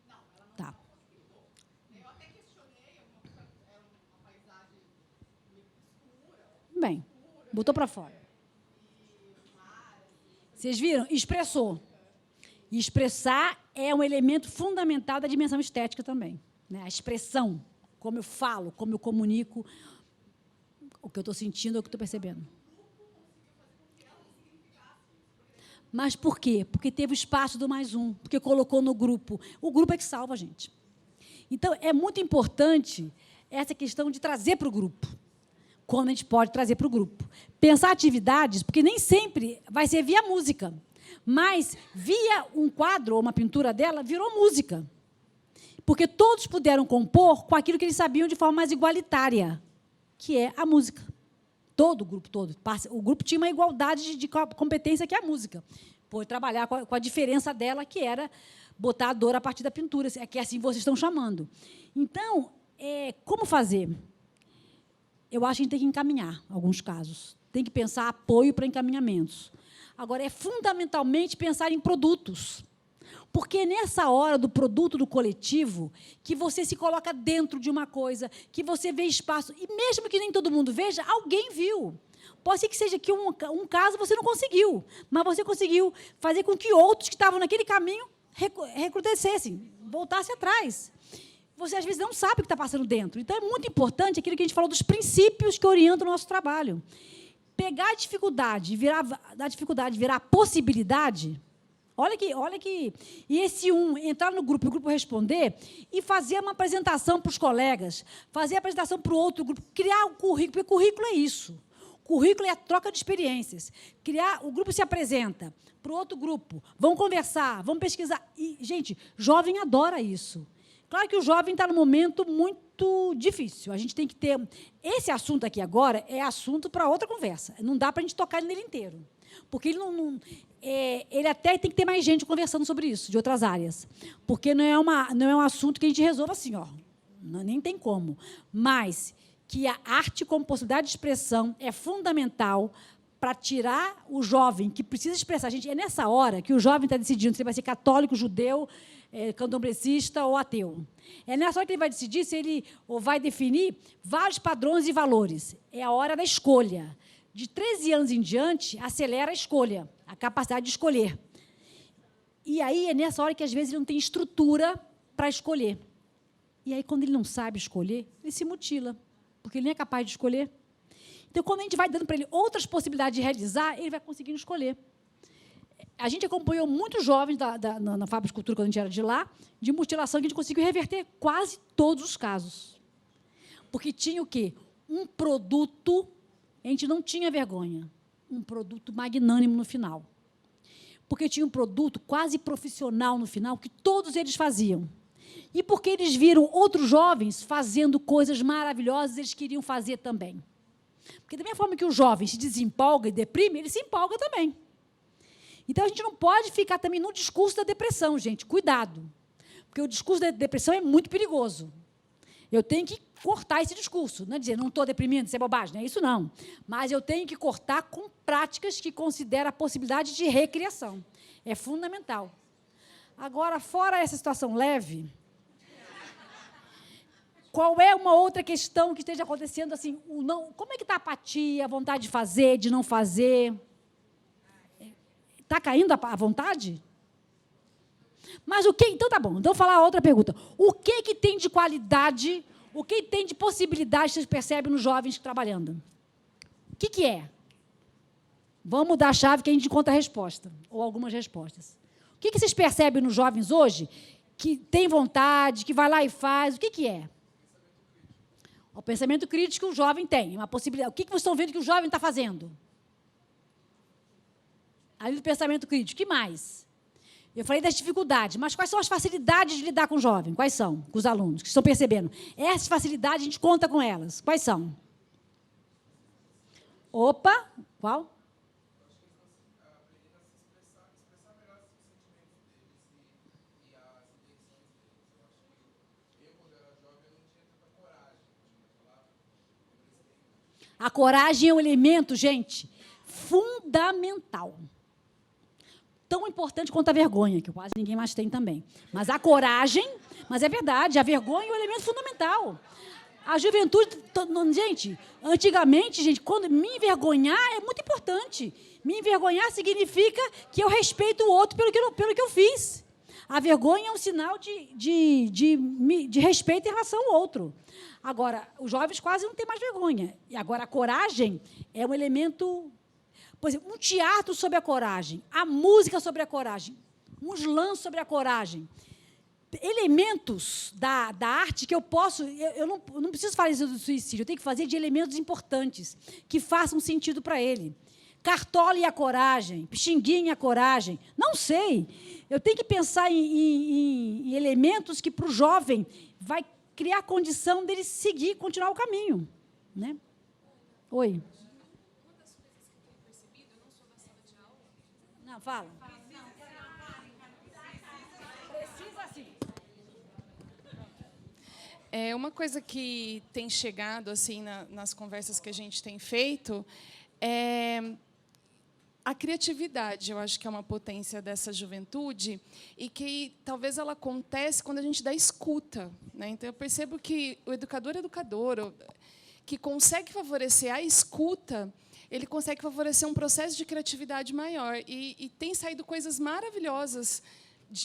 Não, ela não tá. Pintou. Eu até questionei, era uma paisagem meio escura. Bem, botou para fora. Vocês viram? Expressou. E expressar é um elemento fundamental da dimensão estética também. Né? A expressão, como eu falo, como eu comunico, o que eu estou sentindo, o que eu estou percebendo. Mas por quê? Porque teve o espaço do mais um, porque colocou no grupo. O grupo é que salva a gente. Então, é muito importante essa questão de trazer para o grupo. como a gente pode trazer para o grupo. Pensar atividades, porque nem sempre vai ser via música, mas via um quadro ou uma pintura dela, virou música. Porque todos puderam compor com aquilo que eles sabiam de forma mais igualitária, que é a música. Todo o grupo, todo. O grupo tinha uma igualdade de competência que é a música. Pôde trabalhar com a diferença dela, que era botar a dor a partir da pintura, que é assim vocês estão chamando. Então, como fazer? Eu acho que a gente tem que encaminhar alguns casos. Tem que pensar apoio para encaminhamentos. Agora, é fundamentalmente pensar em produtos. Porque é nessa hora do produto do coletivo que você se coloca dentro de uma coisa, que você vê espaço. E mesmo que nem todo mundo veja, alguém viu. Pode ser que seja que um caso você não conseguiu, mas você conseguiu fazer com que outros que estavam naquele caminho recrudescessem, voltassem atrás. Você, às vezes, não sabe o que está passando dentro. Então, é muito importante aquilo que a gente falou dos princípios que orientam o nosso trabalho. Pegar a dificuldade, virar possibilidade. Olha que... E esse entrar no grupo, o grupo responder, e fazer uma apresentação para os colegas, fazer a apresentação para o outro grupo, criar o currículo, porque currículo é isso. Currículo é a troca de experiências. O grupo se apresenta para o outro grupo, vão conversar, vão pesquisar. E, gente, jovem adora isso. Claro que o jovem está num momento muito difícil. A gente tem que ter... Esse assunto aqui agora é assunto para outra conversa. Não dá para a gente tocar nele inteiro. Porque ele até tem que ter mais gente conversando sobre isso, de outras áreas. Porque não é um assunto que a gente resolva assim, ó. Nem tem como. Mas que a arte como possibilidade de expressão é fundamental para tirar o jovem que precisa expressar. Gente, é nessa hora que o jovem está decidindo se ele vai ser católico, judeu, candomblecista ou ateu. É nessa hora que ele vai decidir se ele vai definir vários padrões e valores. É a hora da escolha. De 13 anos em diante, acelera a escolha, a capacidade de escolher. E aí é nessa hora que, às vezes, ele não tem estrutura para escolher. E aí, quando ele não sabe escolher, ele se mutila, porque ele nem é capaz de escolher. Então, quando a gente vai dando para ele outras possibilidades de realizar, ele vai conseguindo escolher. A gente acompanhou muitos jovens na Fábrica de Cultura, quando a gente era de lá, de mutilação, que a gente conseguiu reverter quase todos os casos. Porque tinha o quê? Um produto, a gente não tinha vergonha, um produto magnânimo no final. Porque tinha um produto quase profissional no final, que todos eles faziam. E porque eles viram outros jovens fazendo coisas maravilhosas, eles queriam fazer também. Porque, da mesma forma que o jovem se desempolga e deprime, ele se empolga também. Então, a gente não pode ficar também no discurso da depressão, gente. Cuidado. Porque o discurso da depressão é muito perigoso. Eu tenho que cortar esse discurso. Não é dizer, não estou deprimindo, isso é bobagem, não é isso, não. Mas eu tenho que cortar com práticas que consideram a possibilidade de recriação. É fundamental. Agora, fora essa situação leve, qual é uma outra questão que esteja acontecendo assim? Como é que está a apatia, a vontade de fazer, de não fazer? Está caindo a vontade? Mas o que? Então, tá bom. Então, vou falar outra pergunta. O que tem de qualidade, o que tem de possibilidade vocês percebem nos jovens trabalhando? O que é? Vamos mudar a chave que a gente encontra a resposta, ou algumas respostas. O que vocês percebem nos jovens hoje que tem vontade, que vai lá e faz? O que é? O pensamento crítico que o jovem tem, uma possibilidade. O que vocês estão vendo que o jovem está fazendo? Além do pensamento crítico, o que mais? Eu falei das dificuldades, mas quais são as facilidades de lidar com o jovem? Quais são? Com os alunos, que estão percebendo. Essas facilidades, a gente conta com elas. Quais são? Opa, qual? A coragem é um elemento, gente, fundamental. Tão importante quanto a vergonha, que quase ninguém mais tem também. Mas a coragem, mas é verdade, a vergonha é um elemento fundamental. A juventude, gente, antigamente, gente, quando me envergonhar é muito importante. Me envergonhar significa que eu respeito o outro pelo que eu fiz. A vergonha é um sinal de respeito em relação ao outro. Agora, os jovens quase não têm mais vergonha. E agora, a coragem é um elemento... Por exemplo, um teatro sobre a coragem, a música sobre a coragem, um slam sobre a coragem. elementos da arte que eu posso... Eu não preciso fazer isso do suicídio, eu tenho que fazer de elementos importantes, que façam sentido para ele. Cartola e a coragem, Pixinguinha e a coragem, não sei. Eu tenho que pensar em elementos que, para o jovem, vai criar condição dele seguir, continuar o caminho. Né? Oi. Não, fala. Precisa sim. É uma coisa que tem chegado assim nas conversas que a gente tem feito é a criatividade. Eu acho que é uma potência dessa juventude e que talvez ela acontece quando a gente dá escuta, né? Então eu percebo que o educador que consegue favorecer a escuta, ele consegue favorecer um processo de criatividade maior e tem saído coisas maravilhosas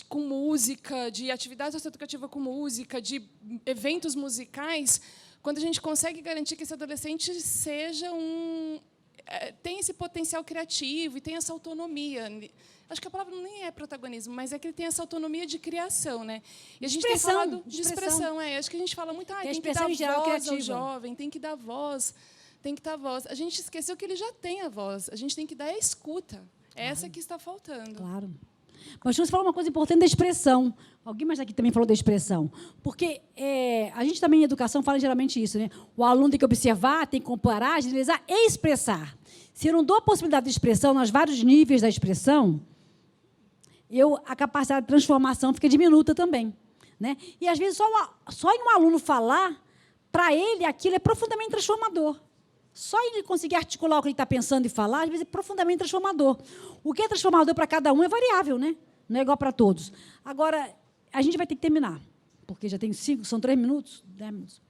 com música, de atividade socioeducativa com música, de eventos musicais, quando a gente consegue garantir que esse adolescente tem esse potencial criativo e tem essa autonomia. Acho que a palavra nem é protagonismo, mas é que ele tem essa autonomia de criação, né? E a gente tem falado de expressão. Acho que a gente fala muito, tem que dar voz ao jovem, tem que dar voz, tem que dar voz. A gente esqueceu que ele já tem a voz. A gente tem que dar a escuta. Essa que está faltando. Claro. Mas você falou uma coisa importante da expressão. Alguém mais aqui também falou da expressão. Porque a gente também, em educação, fala geralmente isso, né? O aluno tem que observar, tem que comparar, generalizar e expressar. Se eu não dou a possibilidade de expressão nos vários níveis da expressão, a capacidade de transformação fica diminuta também. Né? E, às vezes, só em um aluno falar, para ele, aquilo é profundamente transformador. Só ele conseguir articular o que ele está pensando e falar, às vezes, é profundamente transformador. O que é transformador para cada um é variável, né? Não é igual para todos. Agora, a gente vai ter que terminar, porque já tem 5, são 3 minutos, 10 minutos.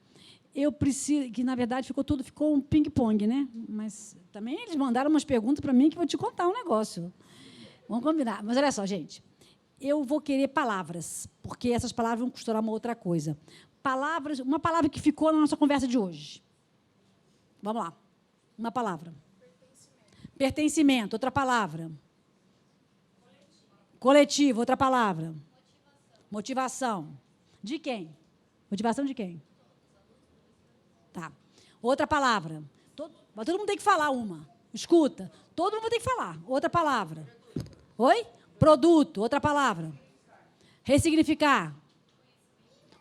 Eu preciso, que, na verdade, ficou um ping-pong, né? Mas também eles mandaram umas perguntas para mim que eu vou te contar um negócio. Vamos combinar. Mas, olha só, gente, eu vou querer palavras, porque essas palavras vão costurar uma outra coisa. Uma palavra que ficou na nossa conversa de hoje. Vamos lá. Uma palavra. Pertencimento. Outra palavra. Coletivo. Outra palavra. Motivação. De quem? Motivação de quem? Tá. Outra palavra. Mas todo mundo tem que falar uma. Escuta. Todo mundo tem que falar. Outra palavra. Oi? Produto. Outra palavra. Ressignificar.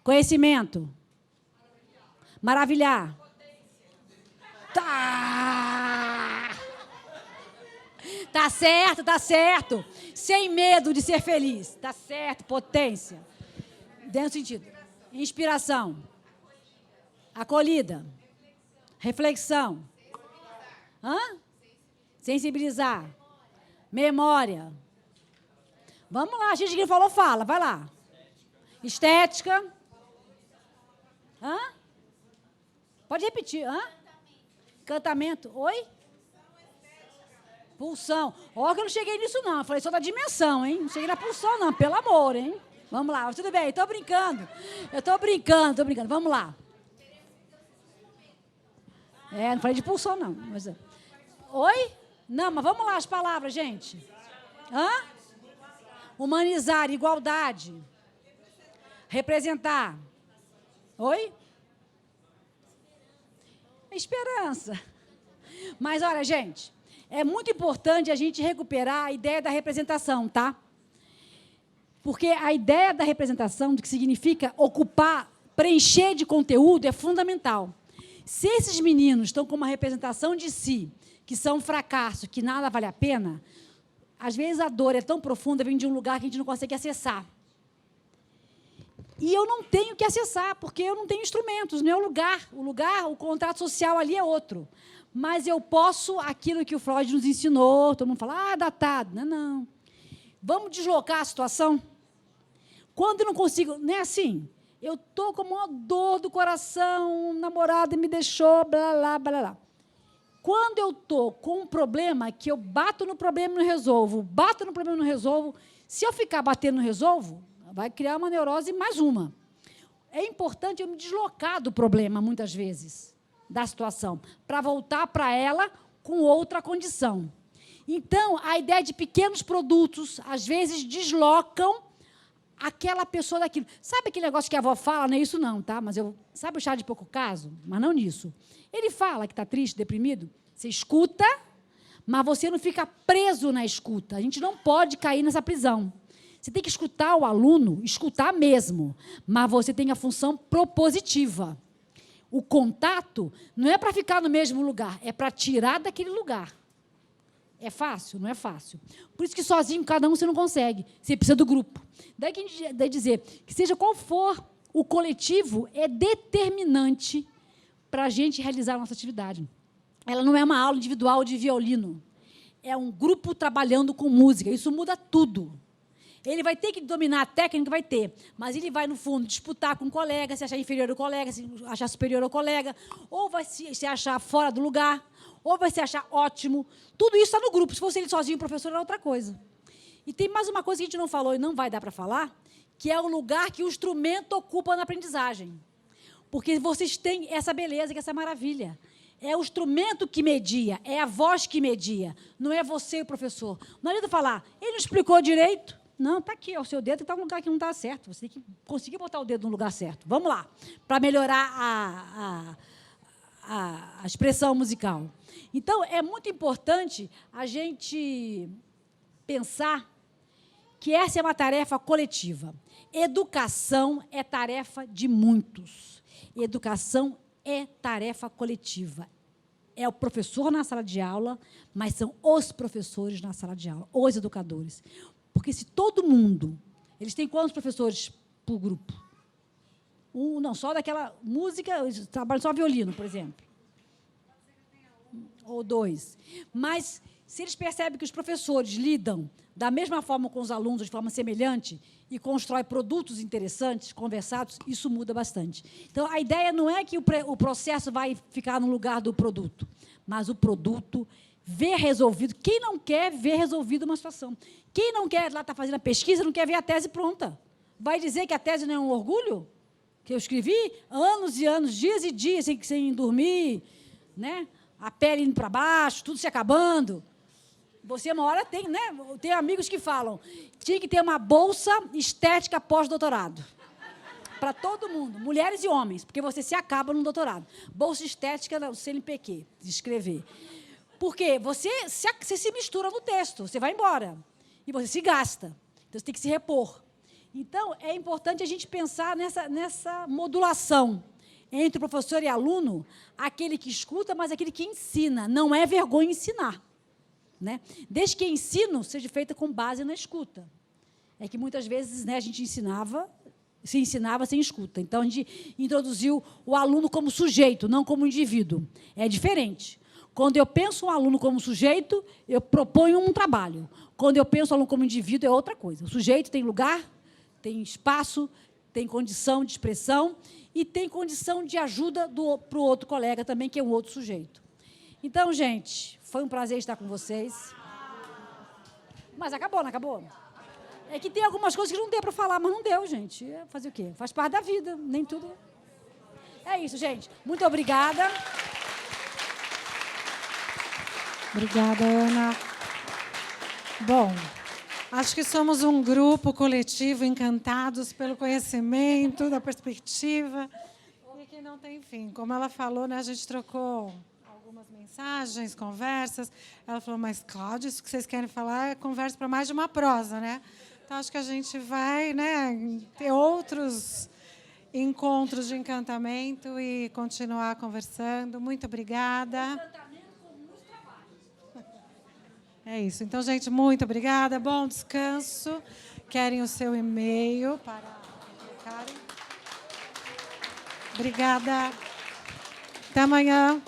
Conhecimento. Maravilhar. Tá certo, tá certo. Sem medo de ser feliz. Tá certo, potência. Dentro do sentido. Inspiração. Acolhida. Reflexão. Sensibilizar. Memória. Vamos lá, a gente que falou, fala. Vai lá. Estética. Pode repetir. Encantamento. Oi? Pulsão. Ó, que eu não cheguei nisso, não. Eu falei só da dimensão, hein? Não cheguei na pulsão, não. Pelo amor, hein? Vamos lá. Tudo bem, estou brincando. Eu estou brincando. Vamos lá. Não falei de pulsão, não. Mas... Oi? Não, mas vamos lá as palavras, gente. Humanizar, igualdade. Representar. Oi? Esperança. Mas, olha, gente, é muito importante a gente recuperar a ideia da representação, tá? Porque a ideia da representação, do que significa ocupar, preencher de conteúdo, é fundamental. Se esses meninos estão com uma representação de si, que são um fracasso, que nada vale a pena, às vezes a dor é tão profunda, vem de um lugar que a gente não consegue acessar. E eu não tenho que acessar, porque eu não tenho instrumentos, não é o lugar. O contrato social ali é outro. Mas eu posso, aquilo que o Freud nos ensinou, todo mundo fala, datado. Não. Vamos deslocar a situação? Quando eu não consigo, não é assim, eu estou com uma dor do coração, o namorado me deixou, blá, blá, blá, blá. Quando eu estou com um problema, que eu bato no problema e não resolvo, bato no problema e não resolvo, se eu ficar batendo e não resolvo, vai criar uma neurose mais uma. É importante eu me deslocar do problema, muitas vezes, da situação, para voltar para ela com outra condição. Então, a ideia de pequenos produtos, às vezes, deslocam aquela pessoa daquilo. Sabe aquele negócio que a avó fala? Não é isso não, tá? Mas sabe o chá de pouco caso? Mas não nisso. Ele fala que está triste, deprimido. Você escuta, mas você não fica preso na escuta. A gente não pode cair nessa prisão. Você tem que escutar o aluno, escutar mesmo, mas você tem a função propositiva. O contato não é para ficar no mesmo lugar, é para tirar daquele lugar. É fácil? Não é fácil. Por isso que sozinho, cada um, você não consegue. Você precisa do grupo. Daí dizer que, seja qual for, o coletivo é determinante para a gente realizar a nossa atividade. Ela não é uma aula individual de violino. É um grupo trabalhando com música. Isso muda tudo. Ele vai ter que dominar a técnica, vai ter, mas ele vai, no fundo, disputar com o colega, se achar inferior ao colega, se achar superior ao colega, ou vai se achar fora do lugar, ou vai se achar ótimo. Tudo isso está no grupo. Se fosse ele sozinho, o professor, era outra coisa. E tem mais uma coisa que a gente não falou e não vai dar para falar, que é o lugar que o instrumento ocupa na aprendizagem. Porque vocês têm essa beleza, que essa maravilha. É o instrumento que media, é a voz que media, não é você, o professor. Não adianta falar, ele não explicou direito. Não, está aqui, o seu dedo está num lugar que não está certo. Você tem que conseguir botar o dedo no lugar certo. Vamos lá, para melhorar a expressão musical. Então, é muito importante a gente pensar que essa é uma tarefa coletiva. Educação é tarefa de muitos. Educação é tarefa coletiva. É o professor na sala de aula, mas são os professores na sala de aula, os educadores. Porque se todo mundo... Eles têm quantos professores por grupo? Não, só daquela música, eles trabalham só violino, por exemplo. Ou 2. Mas, se eles percebem que os professores lidam da mesma forma com os alunos, de forma semelhante, e constroem produtos interessantes, conversados, isso muda bastante. Então, a ideia não é que o processo vai ficar no lugar do produto, mas o produto ver resolvido. Quem não quer ver resolvido uma situação? Quem não quer lá estar fazendo a pesquisa, não quer ver a tese pronta? Vai dizer que a tese não é um orgulho? Que eu escrevi anos e anos, dias e dias, sem dormir, né? A pele indo para baixo, tudo se acabando. Você, uma hora, tem amigos que falam tinha que ter uma bolsa estética pós-doutorado. Para todo mundo, mulheres e homens, porque você se acaba no doutorado. Bolsa estética no CNPq, de escrever. Porque você se mistura no texto, você vai embora. E você se gasta. Então, você tem que se repor. Então, é importante a gente pensar nessa modulação entre o professor e aluno, aquele que escuta, mas aquele que ensina. Não é vergonha ensinar. Né? Desde que ensino seja feita com base na escuta. É que, muitas vezes, né, a gente se ensinava sem escuta. Então, a gente introduziu o aluno como sujeito, não como indivíduo. É diferente. Quando eu penso o aluno como sujeito, eu proponho um trabalho. Quando eu penso o aluno como indivíduo, é outra coisa. O sujeito tem lugar, tem espaço, tem condição de expressão e tem condição de ajuda para o outro colega também, que é um outro sujeito. Então, gente, foi um prazer estar com vocês. Mas acabou, não acabou? É que tem algumas coisas que não deu para falar, mas não deu, gente. Fazer o quê? Faz parte da vida, nem tudo. É isso, gente. Muito obrigada. Obrigada, Ana. Bom, acho que somos um grupo coletivo encantados pelo conhecimento, da perspectiva, e que não tem fim. Como ela falou, né, a gente trocou algumas mensagens, conversas. Ela falou, mas, Cláudia, isso que vocês querem falar é conversa para mais de uma prosa, né? Então, acho que a gente vai, né, ter outros encontros de encantamento e continuar conversando. Muito obrigada. É isso. Então, gente, muito obrigada. Bom descanso. Querem o seu e-mail para colocarem? Obrigada. Até amanhã.